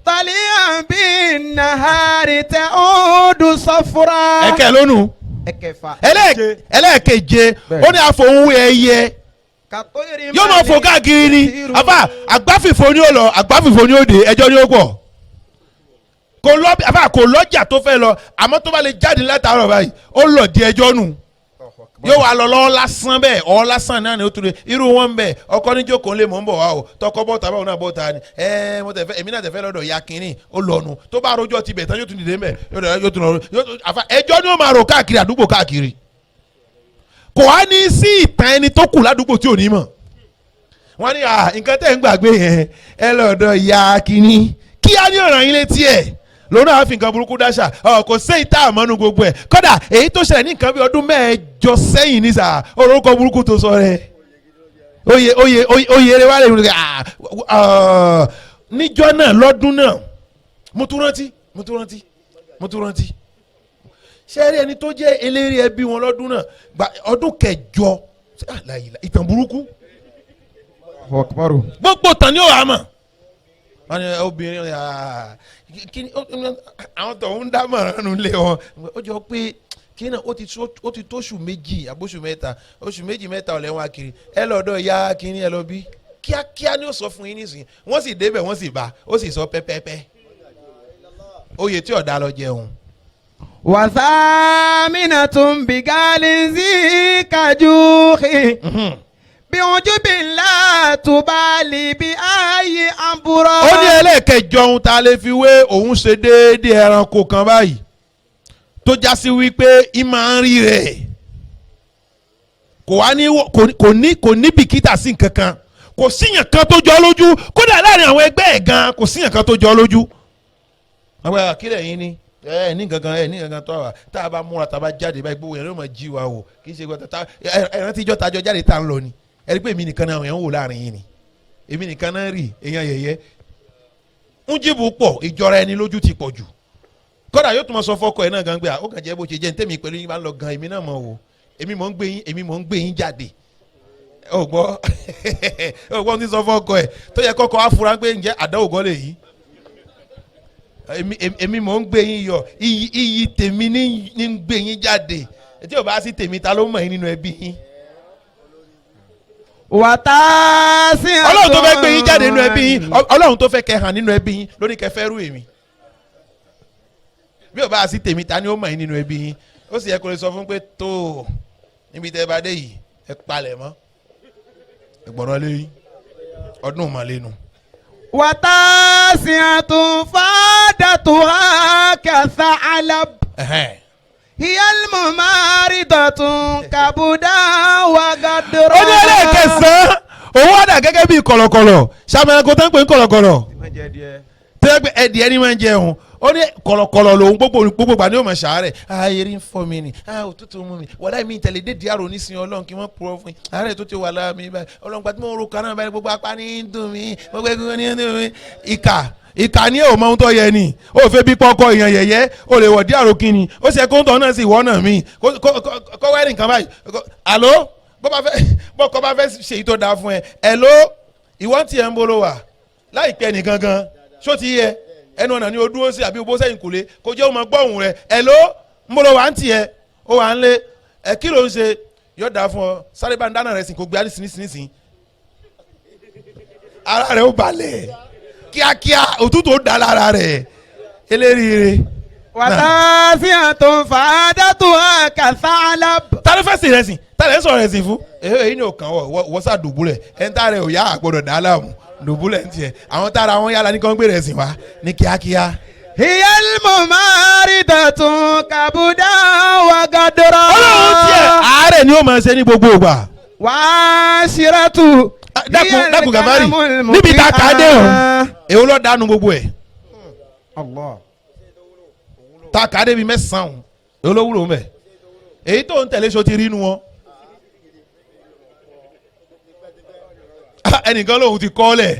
taliyan bin nahari ta'udu safra. ẹ̀kẹ́ lónù ẹlẹ́ẹ̀keje ó ní àfọwọ́ ẹyẹ yóò máa fò káàkiri ni àbá àgbáfìfò ni ó lọ àgbáfìfò ni ó dé ẹjọ́ ni ó pọ̀ kò lọ́jà tó fẹ́ lọ àmọ́ tó bá lè jáde látàárọ̀ báyìí ó lọ di ẹjọ́ nù yóò wá lọ lọ́wọ́ lásán bẹ́ẹ̀ ọ́ lásán náà ni ó tún lè irú wọn bẹ́ẹ̀ ọkọ níjókòó lè mọ̀ ń bọ̀ wá o tọkọ bọ́ta báwo náà bọ́ta ni mo tẹ̀ fẹ́ èmi náà tẹ̀ fẹ́ lọ́dọ̀ ya kínní ó lọ́nu tó bá rojọ́ ti bẹ̀ tán yóò tún dìde mbẹ̀ yóò tún lọ ẹjọ́ ni ó máa rò káàkiri àdúgbò káàkiri kò á ní sí ìtàn ẹni tó kù ládùúgbò tí ò ní mọ̀ wọ́n ní nǹkan tẹ̀ ń gbàgbé yẹn ẹ lọ́dọ̀ ya kínní kí á ní ọ̀ràn yín létí ẹ̀ lónà àfi nǹkan burúkú dáṣà kò séyìí tá àmọ́nu gbogbo ẹ̀ kódà èyí tó ṣẹlẹ̀ ní nǹkan bí ọdún mẹ́ẹ̀jọ sẹ́yìn ní sà orúkọ burúkú tó sọ rẹ̀ oyè eré wa lè rí níjọ́ náà lọ́dún náà mo tún rántí ṣé rí ẹni tó jẹ́ eléré ẹbí wọn lọ́dún náà ọdún kẹjọ ìtàn burúkú gbogbo tàn ní ọ̀hà mọ̀ wọ́n ní obìnrin àwọn tó ń dámọ̀ràn nù lé wọn ó jọ pé kí náà ó ti tó oṣù méjì àbóṣù mẹ́ta oṣù méjì mẹ́ta ọ̀lẹ́ wọn kiri ẹ lọ́dọ̀ ya kínní ẹ lọ bí kíákíá ni ó sọ fún yín nísìnyí wọ́n sì débẹ̀ wọ́n sì bá ó sì sọ pẹ́pẹ́pẹ́ oyè tí ọ̀dà lọ jẹun. wàsámínà tún bí gálíǹsì kájúkì bí ojú bí ńlá tó bá lè bí ayé àbúrò. ó ní ẹlẹ́ẹ̀kẹjọ ohun tá a lè fi wé òun ṣe déédéé ẹranko kan báyìí tó já sí wípé ìmọ̀ ń rí rẹ̀ kò ní bìkítà sí nǹkan kan kò síyàn kan tó jọ lójú kódà láàrin àwọn ẹgbẹ́ ẹ̀ gan kò síyàn kan tó jọ lójú. àwọn àkílẹ̀ yín ni ní gangan tó wà tá a bá múra tá a bá jáde báyìí gbogbo yẹn ló máa jí wa o kì í ṣe gbọ́dọ̀ ẹ̀rọ tíjọ́ tajọ́ jáde tá a ń lọ ni ẹ̀rí pé èmi nìkan náà àwọn èèyàn ń wò láàrin yín ni èmi nìkan náà rí èèyàn yẹ̀yẹ́ ń jìbù pọ̀ ìjọra ẹni lójú ti pọ̀ jù kódà yóò tún máa sọ fọ́kọ ẹ̀ náà gan gbé ó kàn jẹ́ bó ṣe jẹ́ ntẹ́mi pẹ̀lú yín bá ń lọ gan èmi náà mọ̀ wò èmi mò ń gbé yín jáde ó gbọ́ ní sọ fọ́kọ ẹ̀ tó yẹ kọ́kọ́ afura pé ǹjẹ́ àdáwò gọ́ lè yí èmi mò ń gbé yín yọ iyì tèmi ní ń gbé yín jáde tí ò bá sí tèmi ta ló mọ̀ yín nínú ẹbí yín. wàtá sí àtọ́ ọlọ́run tó fẹ́ gbé yín jáde nínú ẹbí yín ọlọ́run tó fẹ́ kẹ́ hàn nínú ẹbí yín lóní kẹ́ fẹ́ rú èmi bí ò bá sí tèmi ta ni ó mọ̀ yín nínú ẹbí yín ó sì yẹ kó lè sọ fún pé tó níbi tẹ́ bá dé yìí ẹ palẹ̀ mọ́ ẹ gbọ́dọ̀ lé yín ọdún màlẹ́nu. wàtá sí àtún fàdàtú àkàtà àlàb. hiyalmu maridatun kabuda wagadoro. ó ní ẹlẹ́ẹ̀kẹsàn-án òun wà dà gẹ́gẹ́ bíi kọ̀lọ̀kọ̀lọ̀ sàmìlẹ́kọ̀ tó ń pè ní kọ̀lọ̀kọ̀lọ̀ tẹ́lẹ̀ pé ẹ̀dìẹ́ ni máa ń jẹun ó ní kọ̀lọ̀kọ̀lọ̀ lòun gbogbo gbà ní òun ṣàárẹ̀ ayé ń fọ́ mi ni òtútù mú mi wàlá mi tẹ̀lé dédìí àrò nísìnyí ọlọ́run kí wọ́n purọ́ fún mi àárẹ̀ tó ti wà lára mi báyìí ọlọ́run gbàtí mo ro kanáà báyìí gbogbo apá ní dùn mí gbogbo egungun ní dùn mí ìkà ní ò mọ ohun tó yẹ ni ó fẹ́ bí pọ́kọ èèyàn yẹ̀yẹ́ ó lè wọ̀ dí àrò kíni ó ṣe kó ń tọ́ náà sí ìwọ náà mi kó wẹ́rì nǹkan báyìí àló bọ́kọ bá fẹ́ ṣe èyí tó dáa fún ẹ ẹ̀ló ìwọ́n ti ẹ̀ ń bolo wà láìpẹ́ nìkan gan ṣó ti yẹ ẹnu ọ̀nà ni o dúró sí àbí o bó sẹ́yìn kùlé kó jẹ́ o máa gbọ́ ohùn rẹ̀ ẹ̀ló ń bolo wà ń tiẹ̀ ó wà ń lé ẹ̀ kí ló ń ṣe yóò dáa fún ọ sáré bá ń dáná rẹ̀ sìn kó gbé alẹ́ sínísìn ara rẹ̀ ó balẹ̀ kíákíá òtútù ó dá lára rẹ̀ eléríire. wàtá sí àtún fàdàtú àkàtà àlàb. ta ló fẹ́ sìn rẹ̀ sìn ta lè sọ̀rọ̀ rẹ̀ sìn fún èyí ni ò kàn wọ́ sá dùbúlẹ̀ ẹ̀ ń tá rẹ̀ ò yá àgbọ̀dọ̀ dá láàmú dùbúlẹ̀ ń tiẹ̀ àwọn tára wọn yára ní kí wọ́n gbé rẹ̀ sìn wá ní kíákíá. hiyalmu maridatun kabuda wagadoro. ọlọ́run tiẹ̀ àárẹ̀ ni ó máa ṣe ní gbogbo ìgbà. wàá ṣírẹ́tù. dákun gàmárì níbi tá a kà á dé o èwo ló dánú gbogbo ẹ̀. tá a kà á débi mẹ́sàn-án èwo ló wúlò mẹ́ èyí tó ń tẹ̀lé so ti rí inú wọn. ẹnìkan lòun ti kọ́lẹ̀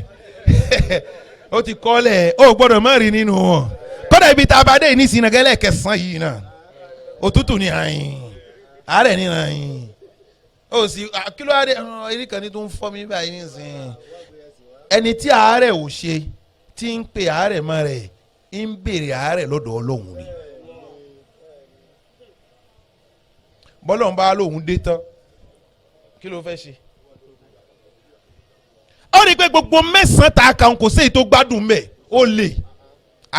ó ti kọ́lẹ̀ ó gbọ́dọ̀ má rí nínú wọn kọ́dà ibi tá a bá dé yìí ní sinagẹ́lẹ̀ kẹsàn-án yìí náà òtútù ní àyìn àárẹ̀ ní àyìn ó sì kí ló wá dé eré kan ní tó ń fọ́ mi báyìí nísìnyí ẹni tí àárẹ̀ ò ṣe tí ń pè àárẹ̀ mọ́ rẹ̀ ń béèrè àárẹ̀ lọ́dọ̀ Ọlọ́hun ni bọ́lọ̀ ń bá lóhun dé tán kí ló fẹ́ ṣe ó rí i pé gbogbo mẹ́sàn-án tá a kàn kò sí èyí tó gbádùn mẹ́ olè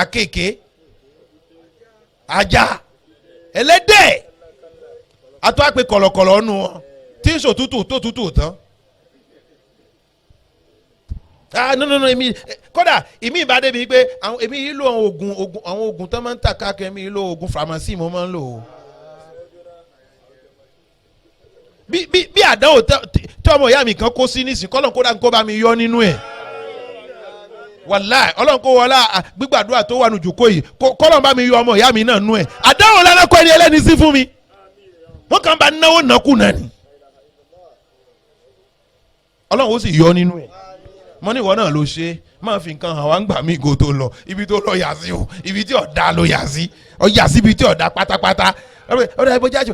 àkekèé ajá ẹlẹ́dẹ̀ àtọ́ àpè kọ̀lọ̀kọ̀lọ̀ nù wọn tí ń sòtútù tó tútù tán. no èmi kódà èmi ìbádé bíi pé èmi yìí lo àwọn oògùn tó máa ń tà káàkiri èmi yìí lo oògùn pharmacy mo máa ń lò ó. bí àdánwò tí ọmọ ìyá mi kan kó sí nísìnyí kọ́lọ̀ kódà kó bá mi yọ nínú ẹ̀ wàláì ọlọ́run kó wọlá gbígbàdúrà tó wà nùjúkó yìí kọ́lọ́n bá mi yọ ọmọ ìyá mi náà nú ẹ̀ àdáhùn lánàá kọ́ ẹni ẹlẹ́ni sí fún mi wọ́n kàn bá náwó nàkúnà ni ọlọ́run ó sì yọ nínú ẹ̀ mọ́ ní ìwọ náà ló ṣe máa fi nǹkan hàn wá ń gbà mí kó tó lọ ibi tó lọ yà sí o ibi tí ọ̀dà ló yà sí ọ yà sí ibi tí ọ̀dà pátápátá ọ̀dà ibo jáde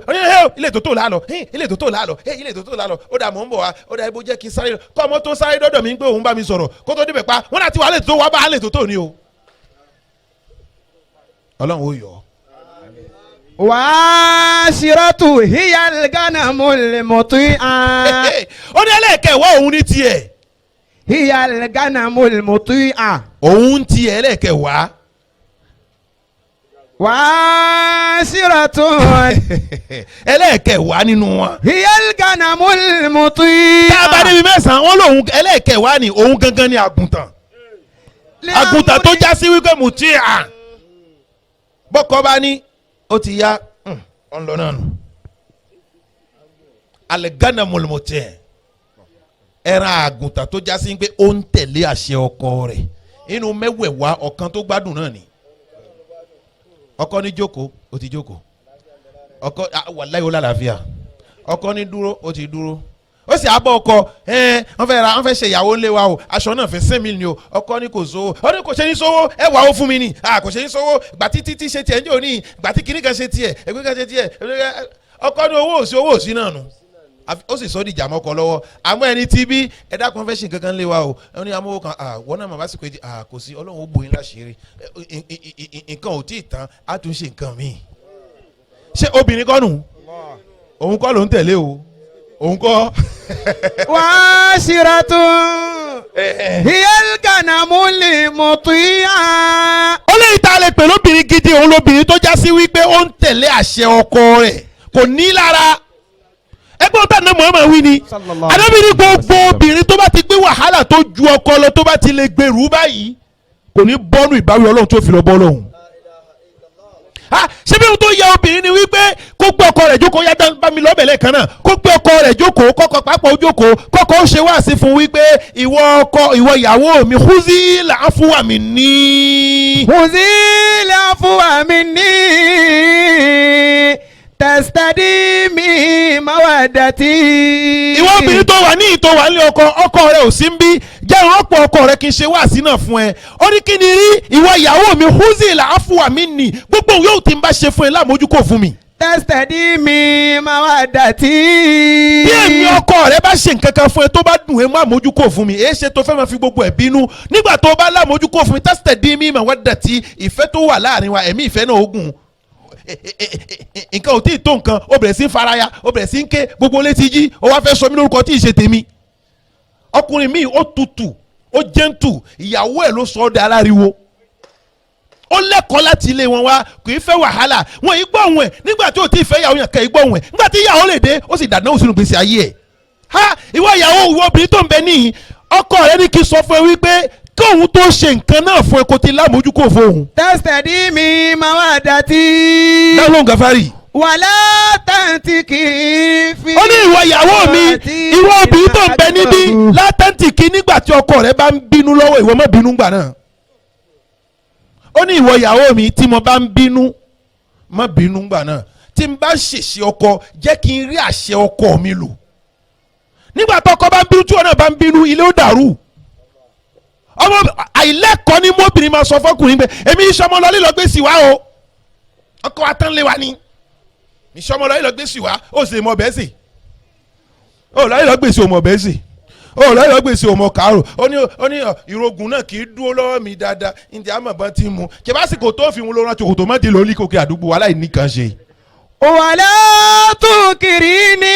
ilé tó tó lálọ ilé tó tó lálọ ilé tó tó lálọ ọ̀dà mò ń bọ̀ wá ọ̀dà ibo jẹ́ kí n sáré lọ kọ́ ọmọ tó sáré dọ́dọ̀ mi ń pé òun bá mi sọ̀rọ̀ kó tó débẹ̀ pa wọ́n láti wà lè tó wá bá lè tó tó ní o ọlọ́run ó yọ. wàásìrọ́tù hiyal ganamul muti'a. ó ní ẹlẹ́ẹ̀kẹ́ wá òun ní tiẹ̀. hiyal ganamul muti'a. òun ti ẹlẹ́ẹ̀kẹ́ wá. wàásìrọ́tù. ẹlẹ́ẹ̀kẹ́ wá nínú wọn. hiyal ganamul muti'a. tá a bá débi mẹ́sàn-án wọ́n lòun ẹlẹ́ẹ̀kẹ́ wá ní òun gangan ní àgùntàn. àgùntàn tó já sí wípé muti'a. bọ́kọ bá ní ó ti ya ọ̀n lọ náà nù alẹ́gánà mọ̀lẹ́mọ̀tẹ́ ẹran àgùntàn tó já sí pé ó ń tẹ̀lé àṣẹ ọkọ rẹ̀ inú mẹ́wẹ̀ẹ̀wá ọ̀kan tó gbádùn náà ni ọkọ ní jókòó ó ti jókòó ọkọ wàláhì ó lálàáfíà ọkọ ní dúró ó ti dúró ó sì abọ́ ọkọ wọ́n fẹ́ ṣe ìyàwó ńlẹ̀ wa o aṣọ náà fẹ́ sẹ́mi ni o ọkọ ní kò sówó ó ní kò ṣe ní sówó ẹ wà ó fún mi ni kò ṣe ní sówó gbà tí títí ṣe tiẹ̀ ń jò ní gbà tí kìnnìkan ṣe tiẹ̀ ẹgbẹ́ kan ṣe tiẹ̀ ọkọ ní owó òsì náà nù ó sì sọ di ìjà mọ́kọ lọ́wọ́ àmọ́ ẹni tí bí ẹ̀dá kan fẹ́ ṣe nǹkan kan lé wa o ó ní amówó kan wọ́n náà màmá sì pé kò sí ọlọ́run ó bò yín láṣìírí nǹkan ò tí ì tán á tún ṣe nǹkan míì ṣé obìnrin kọ́ nù òun kọ́ ló ń tẹ̀lé o òun kọ́. wàásìrọ́tù hiyal ganamul muti'a. ó lè ta lè pè lóbìnrin gidi òun lóbìnrin tó já sí wípé ó ń tẹ̀lé àṣẹ ọkọ rẹ̀ kò ní lára ẹgbẹ́ ọ̀tá náà Muhammad wí ni adábìnrin gbogbo obìnrin tó bá ti gbé wàhálà tó ju ọkọ lọ tó bá ti lè gbèrú báyìí kò ní bọ́nú ìbáwí ọlọ́run tó fi lọ bọ́ lọ́hùn. ṣé bí ohun tó yẹ obìnrin ni wípé kó gbé ọkọ rẹ̀ jókòó yá bá mi lọ́bẹ̀ lẹ́ẹ̀kan náà kó gbé ọkọ rẹ̀ jókòó kọ́kọ́ pápá jókòó kọ́kọ́ ó ṣe wáàsí fún wípé ìwọ ìyàwó mi khuzi l'afwa minni. khuzi l'afwa minni. tẹ̀sítẹ́dì mi mawadati. ìwọ obìnrin tó wà ní ìtò wà ní ọkọ rẹ ò sí ń bí jẹ́ ìrọ́pọ̀ ọkọ rẹ kí n ṣe wáàsí náà fún ẹ ó ní kí ni rí ìwọ ìyàwó mi khuzi l'afwa minni gbogbo yóò ti ń bá ṣe fún ẹ lámójúkò fún mi. tẹ̀sítẹ́dì mi mawadati. bí èmi ọkọ rẹ bá ṣe nǹkan kan fún ẹ tó bá dùn ẹ má mójúkò fún mi èé ṣe tó fẹ́ máa fi gbogbo ẹ̀ bínú nígbà tó bá lámójúkò fún mi tẹ̀sítẹ́dì mi mawadati ìfẹ́ tó wà láàrin wa ẹ̀mí ìfẹ́ náà ogun nǹkan ò tí ì tó nǹkan ó bẹ̀rẹ̀ sí faraya ó bẹ̀rẹ̀ sí ń ké gbogbo létí jí ó wá fẹ́ sọ mí lórúkọ tí ì ṣe tèmi ọkùnrin míì ó tutù ó jẹ́ntù ìyàwó ẹ̀ ló sọ ọ́ di aláriwo ó lẹ́kọ̀ọ́ láti ilé wọn wá kì í fẹ́ wàhálà wọn yìí gbọ́ òun ẹ̀ nígbà tí ò tí ì fẹ́ ìyàwó yẹn kẹ́ ì gbọ́ òun ẹ̀ nígbà tí ìyàwó lè dé ó sì dàdánwò sínú gbèsè ayé ẹ̀ ha ìwọ ìyàwó ìwọ obìnrin tó ń bẹ níyìn ọkọ rẹ ní kí n sọ fún ẹ wípé kóhun tó ṣe nǹkan náà fún ẹ kó ti lámójúkò fóun. tẹ̀sítẹ́dì mi mawadati. lọ́lọ́n gafari. wàlá tàǹtì kì í fi. ó ní ìwọ ìyàwó mi ìwọ obìnrin tó ń bẹ níbí látàǹtì kì í nígbà tí ọkọ rẹ bá ń bínú lọ́wọ́ ìwọ má bínú gbà náà. ó ní ìwọ ìyàwó mi tí mo bá ń bínú má bínú gbà náà tí n bá ṣèṣe ọkọ jẹ́ kí n rí àṣẹ ọkọ mi lò. nígbà tó ọkọ bá ń bínú tí wọn náà bá ń bínú ilé ó dàrú. ọmọ àìlẹ́kọ̀ọ́ ní mọ́bìnrin máa sọ fọkùnrin pé èmi ìṣọmọ lọ lílọ gbé sí wa o ọkọ wa tán lé wa ni ìṣọmọ lọ lílọ gbé sí wa ó sì mọ bẹ́ẹ̀ sì ó lọ lílọ gbé sí ọmọ bẹ́ẹ̀ sì ó lọ lílọ gbé sí ọmọ kàárò ó ní ìrògùn náà kì í dúró lọ́wọ́ mi dáadáa ìdí àmọ̀bọ́n ti mú kí bá sì kò tó fi wọn lọ́rùn àti kòtò mọ́tì lórí kòkè àdúgbò wa láì nìkan ṣe. wàlá tún kiri ní.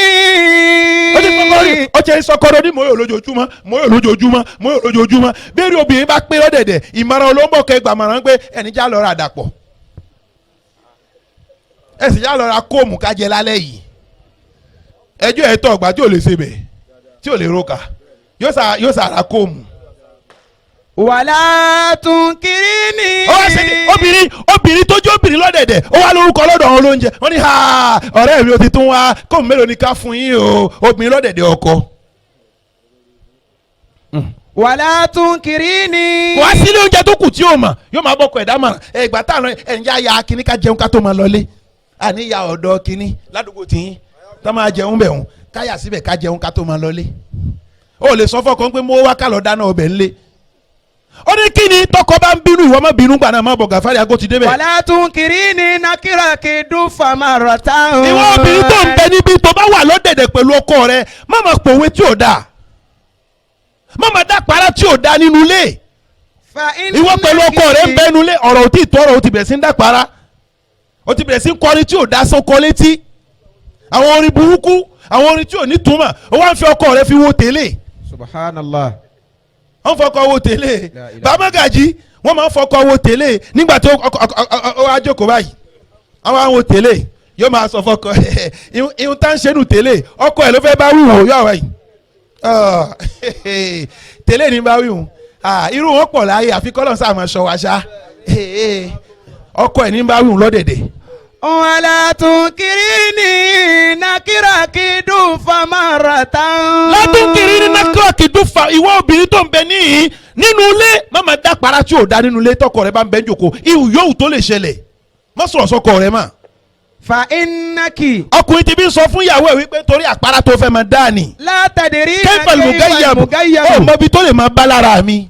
ó ti kọ́kọ́ rí ó ṣe sọkọ́rọ́ ní mòyò lójoojúmọ́ bẹ́ẹ̀ni obìnrin bá pé ọ́dẹ̀dẹ̀ ìmọ̀ràn olóńgbò kẹgbà mọ̀ràn pé ẹni já lọ ra àdàpọ̀ ẹ sì já lọ ra kóòmù kájẹ lálẹ́ yìí ẹjọ́ ẹ̀ tọ́ ọgbà tí ò lè ṣe bẹ̀ tí ò lè roka yóò sàrà kóòmù. wàlá tún kiri ní. ó wá ṣe obìnrin tó jẹ́ obìnrin lọ́dẹ̀dẹ̀ ó wá lórúkọ lọ́dọ̀ àwọn olóúnjẹ wọ́n ní ọ̀rẹ́ mi ò ti tún wá kóòmù mélòó ni ká fún yín o obìnrin lọ́dẹ̀dẹ̀ ọkọ wàlá tunkirini. kò wá sílé oúnjẹ tó kù tí yóò mọ̀ yóò máa bọ́kọ̀ ẹ̀dá mọ̀ ìgbà táwọn ẹ̀yà ya kínní ká jẹun ká tó máa lọlé àníyá ọ̀dọ́ kínní ládùúgbò tìyín tó máa jẹun bẹ̀ hùn káyà síbẹ̀ ká jẹun ká tó máa lọlé ó lè sọ fọkàn pé mo wá ká lọ dáná ọbẹ̀ ńlé ó ní kí ni tọkọ bá ń bínú ìwọ má bínú gbà náà má bọ̀ gàfárì àgọ́ ti débẹ̀. wàlá tunkirini nakira kidu famarata. ìwọ obìnrin tó ń bẹ níbi tó bá wà lọ́dẹ̀dẹ̀ pẹ̀lú ọkọ rẹ má máa pòwe tí ò dáa má máa dá para tí ò dáa nínú ilé ìwọ pẹ̀lú ọkọ rẹ ń bẹ nínú ilé ọ̀rọ̀ ò tí ì tọrọ ò ti bẹ̀rẹ̀ sí ń dá para ò ti bẹ̀rẹ̀ sí ń kọrin tí ò dá sọ́kọ létí àwọn orin burúkú àwọn orin tí ò ní túmọ̀ ó wá ń fi ọkọ rẹ fi wo tẹ́lẹ̀. subhanallah. wọ́n fọkọ wo tẹ́lẹ̀ bàbá gàjí wọ́n máa ń fọkọ wo tẹ́lẹ̀ nígbà tó ó wá jókòó báyìí àwọn àwọn tẹ́lẹ̀ yóò máa sọ fọkọ ihun tá ń ṣe nù tẹ́lẹ̀ ọkọ ẹ̀ ló fẹ́ bá wíwò yóò wá yìí tẹ́lẹ̀ ní bá wíwò irú wọn pọ̀ láàyè àfi kọ́lọ̀ sáà máa ṣọ wá ṣá ọkọ ẹ̀ ní bá wíwò lọ́dẹ̀dẹ̀. wàlá tunkirini nakira kidu famarata. látúnkiri ní nakira kidu fa ìwọ obìnrin tó ń bẹ níyìn nínú ilé má máa dá para tí ò dá nínú ilé tọkọ rẹ bá ń bẹ ń jòkó ihò yòówù tó lè ṣẹlẹ̀ má sọ̀rọ̀ sọkọ rẹ mà. fa innaki. ọkùnrin ti bí sọ fún ìyàwó ẹ wípé torí àpárá tó fẹ́ máa dá ni. látàdérí kẹ́fẹ̀lì mùgáyàbù ó mọ ibi tó lè máa bá lára mi.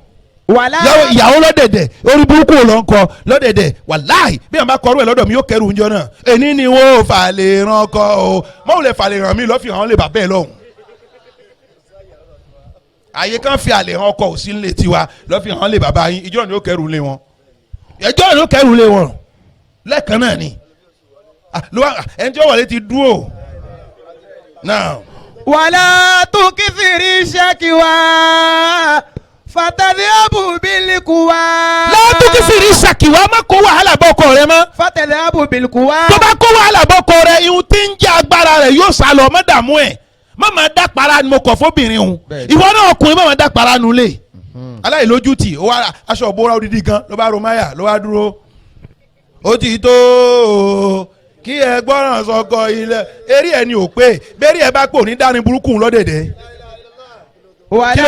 wàlá. ìyàwó lọ́dẹ̀dẹ̀ orí burúkú ló ń kọ lọ́dẹ̀dẹ̀ wàláì bí wọn bá kọrú ẹ lọ́dọ̀ mi yóò kẹrù oúnjẹ náà. èní ni wọn ò fà lè ràn kọ o mọ́wùn lè fà lè ràn mí lọ́fì hàn lè bà bẹ́ẹ̀ lọ́hùn. àyè kan fi àlè hàn ọkọ̀ òsín lè tiwa lọ́fì hàn lè bàbá yín ìjọ ni ó kẹrù lé wọn. ìjọ ni ó kẹrù lé wọn lẹ́ẹ̀kan náà ni ẹni tí ó wọlé ti dúró náà. wàlá tunkiri ṣakiwa fatadhiabu bilkuwa. látúkì fìrí ṣàkíwá má kó wàhálà bọ́kọ rẹ mọ́. fatadhiabu bilkuwa. tó bá kó wàhálà bọ́kọ rẹ ihun tí ń jẹ́ agbára rẹ yóò sá lọ má dààmú ẹ̀ má máa dá para ni mo kọ̀ fóbìnrin òun ìwọ náà ọkùnrin má máa dá para nulẹ̀ aláìlójútì ó wá aṣọ òbóra odidi gan ló bá romáyà ló wá dúró ó ti tó kí ẹ gbọ́ràn sọkọ ilẹ̀ eré ẹ ni ò pé bẹ́ẹ̀rì ẹ bá pò ní dání burúkú lọ́dẹ̀dẹ̀. wàlá.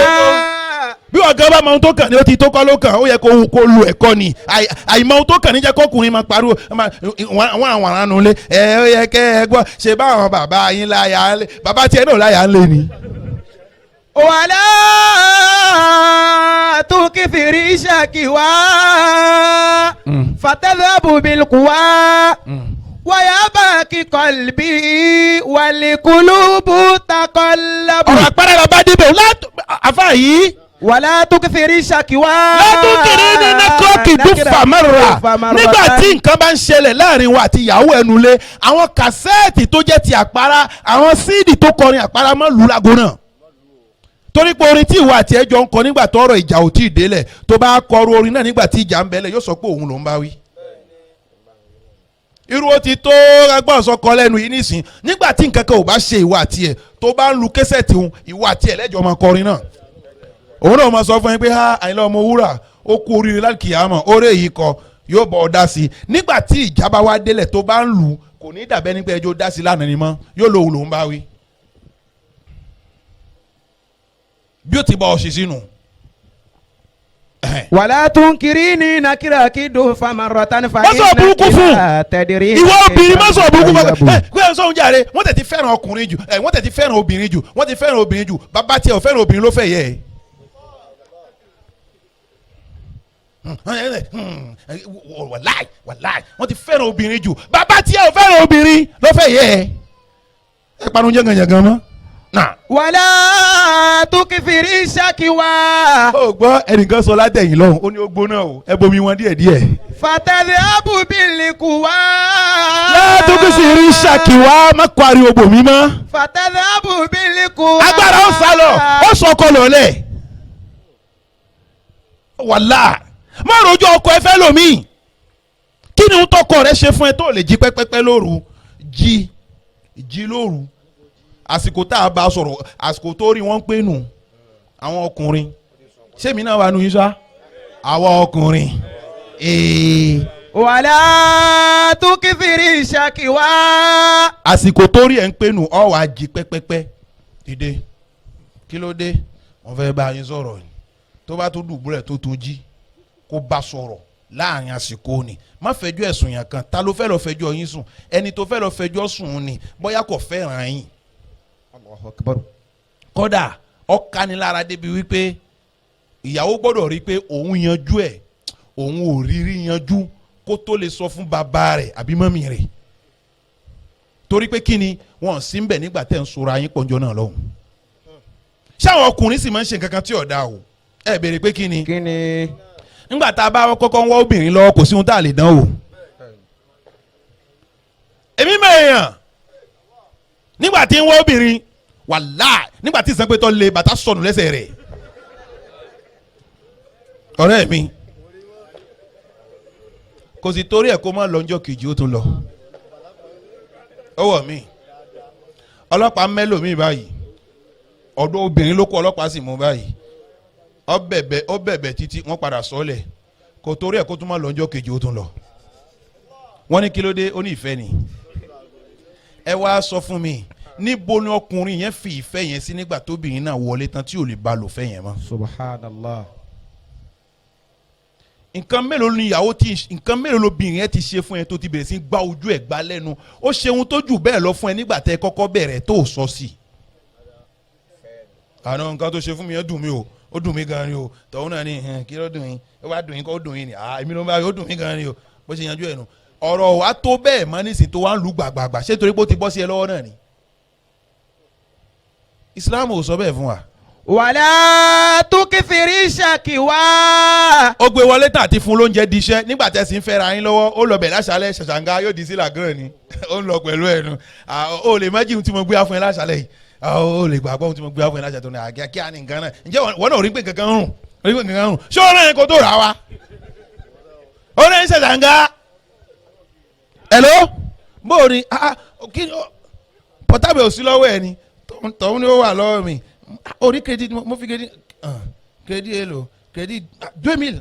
bí ọ̀gá bá mọ ohun tó kàn ní ó ti tó kọ́ ló kàn ó yẹ kó lu ẹ̀kọ́ ni àìmọ̀ ohun tó kàn ní jẹ́ kọ́kùnrin máa pariwo wọ́n àwọn àránú lé ó yẹ kẹ́ ẹ gbọ́ ṣe báwọn bàbá yín láyà ń lé bàbá tiẹ̀ náà láyà ń lé ni. wàlá tunkiri ṣakiwa fatadhiabu bilkuwa. wayabaki qalbi walikulubu taqallabu. ọ̀rọ̀ àpárá la bá débẹ̀ àfa yìí. wàlá tunkiri ṣakiwa. látúnkiri ní nẹ́kọ́ọ̀kì dúfà mẹ́rọ̀ra nígbà tí nǹkan bá ń ṣẹlẹ̀ láàrin wa àti ìyàwó ẹnu lé àwọn kàsẹ́ẹ̀tì tó jẹ́ ti àpárá àwọn síìdì tó kọrin àpárá mọ́ lù lágbo náà torí pé orin tí ìwọ àti ẹjọ́ ń kọ nígbà tó ọ̀rọ̀ ìjà ò tí ì délẹ̀ tó bá kọrú orin náà nígbà tí ìjà ń bẹ́lẹ̀ yóò sọ pé òun ló ń bá wí. irú ó ti tó agbọ́n sọkọ lẹ́nu yìí nísìn nígbà tí nǹkan kan ò bá ṣe ìwọ àti ẹ̀ tó bá ń lu késẹ̀tì òun ìwọ àti ẹ̀ lẹ́jọ́ máa kọrin náà òun náà máa sọ fún yín pé Àyìnlá Ọmọwúrà ó kú oríire láti kìyàmọ̀ oore yìí kọ yóò bọ̀ ọ́ dá sí i nígbà tí ìjà bá wá délẹ̀ tó bá ń lù kò ní dàbẹ́ nípa ẹjọ́ dá sí i lánàá ni mọ́ yóò lo òun lòún bá wí. bí ó ti bọ̀ ọ́ sì sínú. wàlá tunkirini nakira kidu famaratan fa. mọ́sọ̀ burúkú fún ìwọ obìnrin mọ́sọ̀ burúkú fún kó ẹ̀ sọ̀hún jàre wọ́n tẹ̀ ti fẹ́ràn ọkùnrin jù wọ́n tẹ̀ ti fẹ́ràn obìnrin jù wọ́n ti fẹ́ràn obìnrin jù bàbá tiẹ̀ ò fẹ́ràn obìnrin ló fẹ́ yẹ ẹ̀. wàláì wọ́n ti fẹ́ràn obìnrin jù bàbá tiẹ̀ ò fẹ́ràn obìnrin ló fẹ́ yẹ ẹ̀. ẹ panu jẹ́gànjẹ̀gàn mọ́. wàlá tunkiri ṣakiwa. ó gbọ́ ẹnìkan sọ látẹ̀yìn lọ́hùn ó ní ó gbóná o ẹ bomi wọn díẹ̀díẹ̀. fatadhiabu bilkuwa. látúnkiri ṣàkíwá má kọ ariwo bòmí mọ́. fatadhiabu bilkuwa. agbára ó sá lọ ó sọ ọkọ lọlẹ wàlá má rojọ́ ọkọ ẹ fẹ́ lómi kí ni ń tọkọ rẹ ṣe fún ẹ tó lè jí pẹ́pẹ́pẹ́ lóru jí lóru àsìkò tá a bá sọ̀rọ̀ àsìkò tó rí wọ́n pé nù àwọn ọkùnrin sẹ́mi náà wà nù yín sá àwọn ọkùnrin. wàlá tunkiri ṣakiwa. àsìkò tó rí ẹ̀ ń pé nù ọ̀ wá jí pẹ́pẹ́pẹ́ dìde kí ló dé wọ́n fẹ́ bá yín sọ̀rọ̀ ni tó bá tó dùbúlẹ̀ tó tún jí kó bá sọ̀rọ̀ láàrin àsìkò ni má fẹjọ́ ẹ̀sùn yàn kan ta ló fẹ́ lọ fẹjọ́ yín sùn ẹni tó fẹ́ lọ fẹjọ́ sùn ni bóyá kò fẹ́ràn yín. Allahu Akbar. kódà ọ̀kanilára débi wípé ìyàwó gbọ́dọ̀ rí pé òun yanjú ẹ̀ òun ò rírí yanjú kó tó lè sọ fún bàbá rẹ̀ àbí mọ́mì rẹ̀ torí pé kí ni wọ́n sì ń bẹ̀ nígbà tẹ̀ ń sọ̀rọ̀ ayín pọ̀njọ́ náà lọ́hùn. ṣáwọn ọkùnrin sì máa ń ṣe nǹkan kan tí ò dáa o ẹ béèrè pé kí ni. kí ni. nígbà tá a bá kọ́kọ́ ń wá obìnrin lọ kò sí ohun tá a lè dán o. èmi mẹ́ẹ̀yàn nígbà tí ń wá obìnrin wàláì nígbà tí ìsànpẹ́tọ́ lé bàtà sọnù lẹ́sẹ̀ rẹ̀ ọ̀rẹ́ mi kò sì torí ẹ̀ kó má lọ́njọ́ kejì ó tún lọ ọwọ́ mi ọlọ́pàá mẹ́lòmíì báyìí ọ̀dọ̀ obìnrin ló kó ọlọ́pàá sì mú báyìí ó bẹ̀bẹ̀ títí wọ́n padà sọ́lẹ̀ kò torí ẹ̀ kó tún má lọ́njọ́ kejì ó tún lọ wọ́n ní kí ló dé ó ní ìfẹ́ ni ẹ wá sọ fún mi níbo ni ọkùnrin yẹn fi ìfẹ́ yẹn sí nígbà tóbìnrin náà wọlé tán tí ò lè ba lò fẹ́ yẹn mọ́. Subhanallah. nǹkan mélòó ni ìyàwó tí nǹkan mélòó lobìnrin yẹn ti ṣe fún ẹ tó ti bẹ̀rẹ̀ sí gbá ojú ẹ̀ gbá lẹ́nu ó ṣeun tó jù bẹ́ẹ̀ lọ fún ẹ nígbà tẹ́ kọ́kọ́ bẹ̀rẹ̀ tó sọ sí. àná nǹkan tó ṣe fún mi yẹn dùn mí o ó dùn mí gan ni o tọ̀hún náà ni kí ló dùn yín ó bá dùn yín kó ó dùn yín ni èmi ló ń bá ó dùn mí gan ni o bó ṣe yanjú ẹ̀ nu ọ̀rọ̀ wa tó bẹ́ẹ̀ mọ́ nísìnyí tó wá ń lù gbàgbàgbà ṣé torí pé ó ti bọ́ sí ẹ lọ́wọ́ náà ni. Islam ò sọ bẹ́ẹ̀ fún wa. wàlá tukithiri shakiwa. ó gbé wọlé tán àti fún lóúnjẹ di iṣẹ́ nígbà tẹ́ sì ń fẹ́ra yín lọ́wọ́ ó lọ bẹ̀ láṣálẹ̀ ṣàṣàǹgá yóò di sí làgán ni ó ń lọ pẹ̀lú ẹnu ó lè má jí ohun tí mo gbé wá fún ẹ láṣálẹ̀ yìí ó lè gbàgbọ́ ohun tí mo gbé wá fún ẹ láṣálẹ̀ tó ní àkíyà ní nǹkan náà ǹjẹ́ wọ́n náà rí pé kankan rùn rí pé kankan rùn ṣé ó rẹ̀ kó tó rà wá ó rẹ̀ ń ṣàṣàǹgá hello bó ni pọ̀tàbẹ̀ ò sí lọ́wọ́ ẹ ni tọ̀hún ni ó wà lọ́wọ́ mi orí credit mo fi credit èlò credit 2000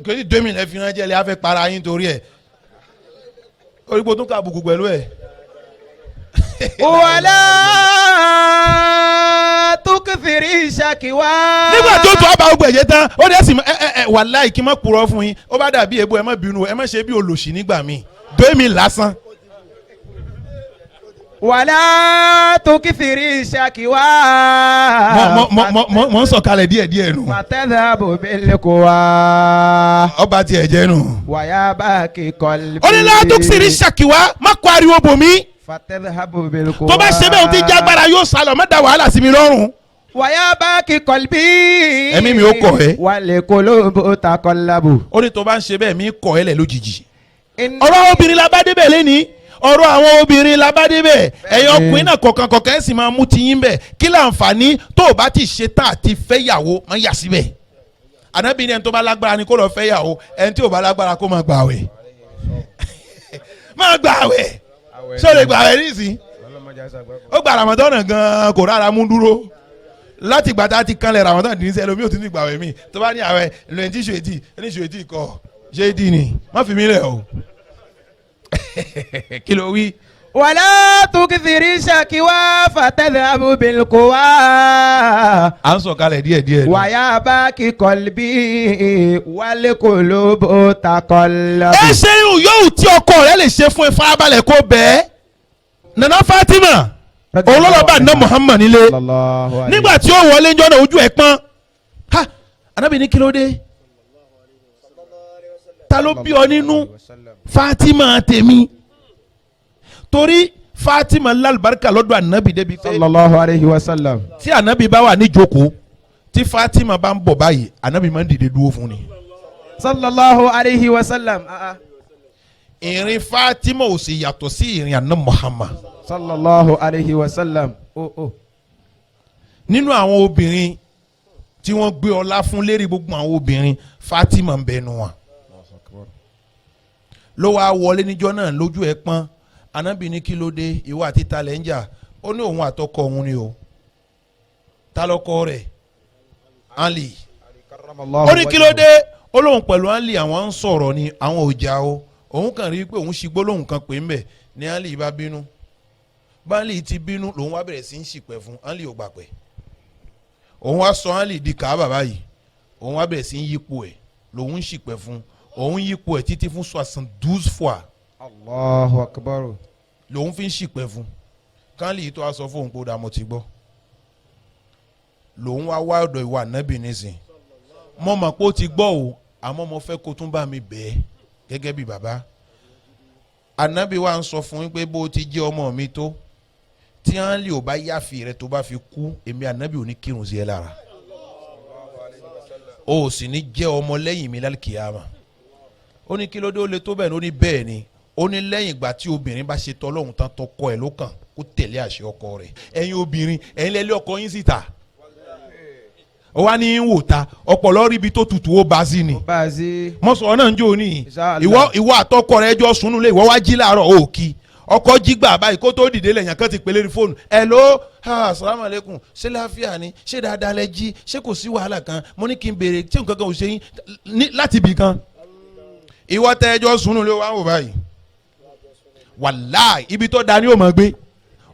credit 2000 ẹ fi ránṣẹ́ lẹ́ afẹ́ para yín torí ẹ̀ orí kò tún ká àbùkù pẹ̀lú ẹ̀. wàlá tukithiri shakiwa. nígbà tó tó ọba ogun ẹ̀jẹ̀ tán ó dẹ̀ sì wàláhì kí n má purọ́ fún yín ó bá dàbí èbó ẹ má bínú ẹ má ṣe bí olòṣì nígbà míì 2000 lásán. wàlá tukithiri shakiwa. mo ń sọ̀kalẹ̀ díẹ̀ nù. fatadhabu bilquwa. ọba tiẹ̀ jẹ́ nù. wàyà baki qalbi. ó ní la tukithiri shakiwa má kó ariwo bò mí. fatadhabu bilquwa. tó bá ṣe bẹ́ẹ̀ o ti jágbára yóò sálọ má da wàhálà sí mi lọ́rùn. wàyà baki qalbi. ẹ̀mí mi ó kọ̀ ẹ́. wal qulubu taqallabu. ó ní tó bá ń ṣe bẹ́ẹ̀ mi kọ̀ ẹ́ lẹ̀ lójijì. ọ̀rọ̀ obìnrin la bá débẹ̀ lẹ́ni ọ̀rọ̀ àwọn obìnrin la bá débẹ̀ ẹ̀yin ọkùnrin náà kọ̀ọ̀kan ẹ̀ sì máa mú tiyín bẹ̀ kí láǹfààní tó o bá ti ṣe tá àti fẹ́yàwó máa yà síbẹ̀ ànábì ní ẹni tó bá lágbára ni kó lọ fẹ́yàwó ẹni tí ò bá lágbára kó máa gbààwẹ̀ máa gbààwẹ̀ ṣé o lè gbààwẹ̀ nísìnyí ó gba Ramadan gan kò rárá mú dúró láti gbàtà ti kanlẹ̀ Ramadan ní sẹ́lẹ̀ omi ò ti ní gbààwẹ̀ mi tó bá ní àwẹ̀ lóyún tí ṣètì kọ ṣètì ni má fi mí lẹ̀ o kí ló wí. wàlá tukithiri shakiwa fatadhabu bilquwa. à ń sọ̀kalẹ̀ díẹ̀. wàyà baki qalbi wal qulubu taqallabu. ẹ ṣe yóò tí ọkọ rẹ lè ṣe fún ẹ farabalẹ̀ kó bẹ́ẹ̀ nana Fatima olólọ́ba ná Muhammad nílé nígbà tí ó wọlé njọ́ náà ojú ẹ̀ pọ́n ha Ànábì ní kí ló dé ta ló bí ọ nínú Fatima tèmi torí Fatima lálùbáríkà lọ́dọ̀ Ànábì débi pé sallallahu alayhi wa sallam. tí Ànábì bá wà níjókòó tí Fatima bá ń bọ̀ báyìí Ànábì máa ń dìde dúró fún ni. sallallahu alayhi wa sallam. ìrìn Fatima ò sì yàtọ̀ sí ìrìn àná Muhammad. sallallahu alayhi wa sallam. nínú àwọn obìnrin tí wọ́n gbé ọlá fún lérí gbogbo àwọn obìnrin Fatima ń bẹnu wọn. ló wá wọlé níjọ́ náà lójú ẹ̀ pọ́n Ànábì ní kí ló dé ìwọ àti talẹ̀ ń jà ó ní òun àtọkọ òun ni o talọkọ rẹ̀ Ali ó ní kí ló dé ó lóun pẹ̀lú Ali àwọn ń sọ̀rọ̀ ni àwọn ò jà o òun kàn rí i pé òun ṣi gbólóhùn kan pé ń bẹ̀ ní Ali bá bínú báńlì ti bínú lòun wá bẹ̀rẹ̀ sí ń ṣìpẹ̀ fún Ali ò gbà pẹ́ òun wá sọ án lè di Káàbà báyìí òun wá bẹ̀rẹ̀ sí í yípo ẹ̀ lòun ń ṣìpẹ̀ fún òun yípo ẹ̀ títí fún 72 fois. Allahu akbar. lòun fi ń ṣìpẹ̀ fún kánlì yìí tó wá sọ fóun pé ó dá mo ti gbọ́ lòun wá wá ọ̀dọ̀ ìwà ànábì nísìn mo mọ̀ pé ó ti gbọ́ o àmọ́ mo fẹ́ kó tún bá mi bẹ̀ẹ́ gẹ́gẹ́ bí bàbá ànábì wa ń sọ fún yín pé bó o ti jẹ́ ọmọ mi tó tí kánlì ò bá yáfi rẹ tó bá fi kú èmi ànábì ò ní kírun sí ẹ lára o sì ní jẹ́ ọmọ lẹ́yìn mi lálùkìyàmà ó ní kí ló dé ó lè tó bẹ́ẹ̀ ni ó ní bẹ́ẹ̀ ni ó ní lẹ́yìn ìgbà tí obìnrin bá ṣe tọ́lọ́hún tán tọkọ ẹ̀ ló kàn kó tẹ̀lé àṣẹ ọkọ rẹ̀ ẹ̀yin obìnrin ẹ̀yin lẹ́lẹ́ ọkọ yín síta ó wá ní í wò ta ọpọlọ rí ibi tó tutù ó bá sí ni mọ̀sọ̀ náà ń jó ní ìwọ àtọkọ rẹ̀ ẹjọ́ sùnú lé ìwọ wá jí láàárọ̀ ó kí ọkọ jí gbà báyìí kó tó dìde lẹ́yìn kan ti pèlè ní fóònù hello assalamu alaikum ṣé láfíà ni ṣé dáadáa lẹ jí ṣé kò sí wàhálà kan mo ní kí n béèrè tí nǹkan kan ò ṣe yín láti ibì kan ìwọ tẹ ẹjọ́ sùnú lé wá wò báyìí wàláì ibi tó da ni ó máa gbé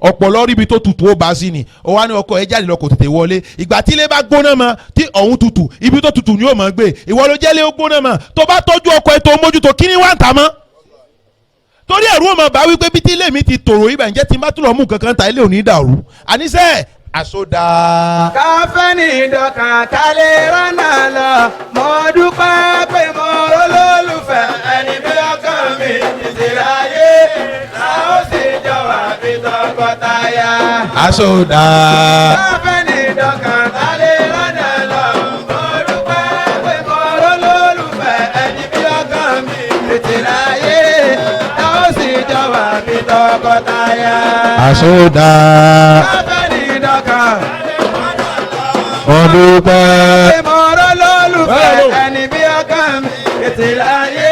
ọ̀pọ̀lọ́ rí ibi tó tutù ó bá sí ni ó wá ní ọkọ ẹ jáde lọ kò tètè wọlé ìgbà tí ilé bá gbóná mọ́ tí ọ̀hún tutù ibi tó tutù ni ó máa gbé ìwọ ló jẹ́lé ó gbóná mọ́ tó bá tọ́jú ọkọ ẹ tó mójútó kí ni wá ń tà mọ́ torí ẹ̀rú ọmọ bá wípé bí tí ilé mi ti tòrò ibà ǹjẹ́ tí n bá tún lọ mú kankan ta ilé ò ní dàrú àníṣe àsọdá. káfẹ́ ní ìdọ̀kan kálẹ̀ rọ́nà lọ mo dúpẹ́ pé mo rólólùfẹ́ ẹni bí ọkàn mi ìsìláyé la ó sì jọ wà bí tọkọtaya. àsọdá. káfẹ́ ní ìdọ̀kan kálẹ̀ rọ́nà lọ mo dúpẹ́ pé mo rólólùfẹ́ ẹni bí ọkàn mi ìsìláyé la ó sì jọ wà bí tọkọtaya. àsọdá. Ọdúpẹ́. Ìmọ̀ràn lólùfẹ́ ẹni bí ọkàn mi ètè láyé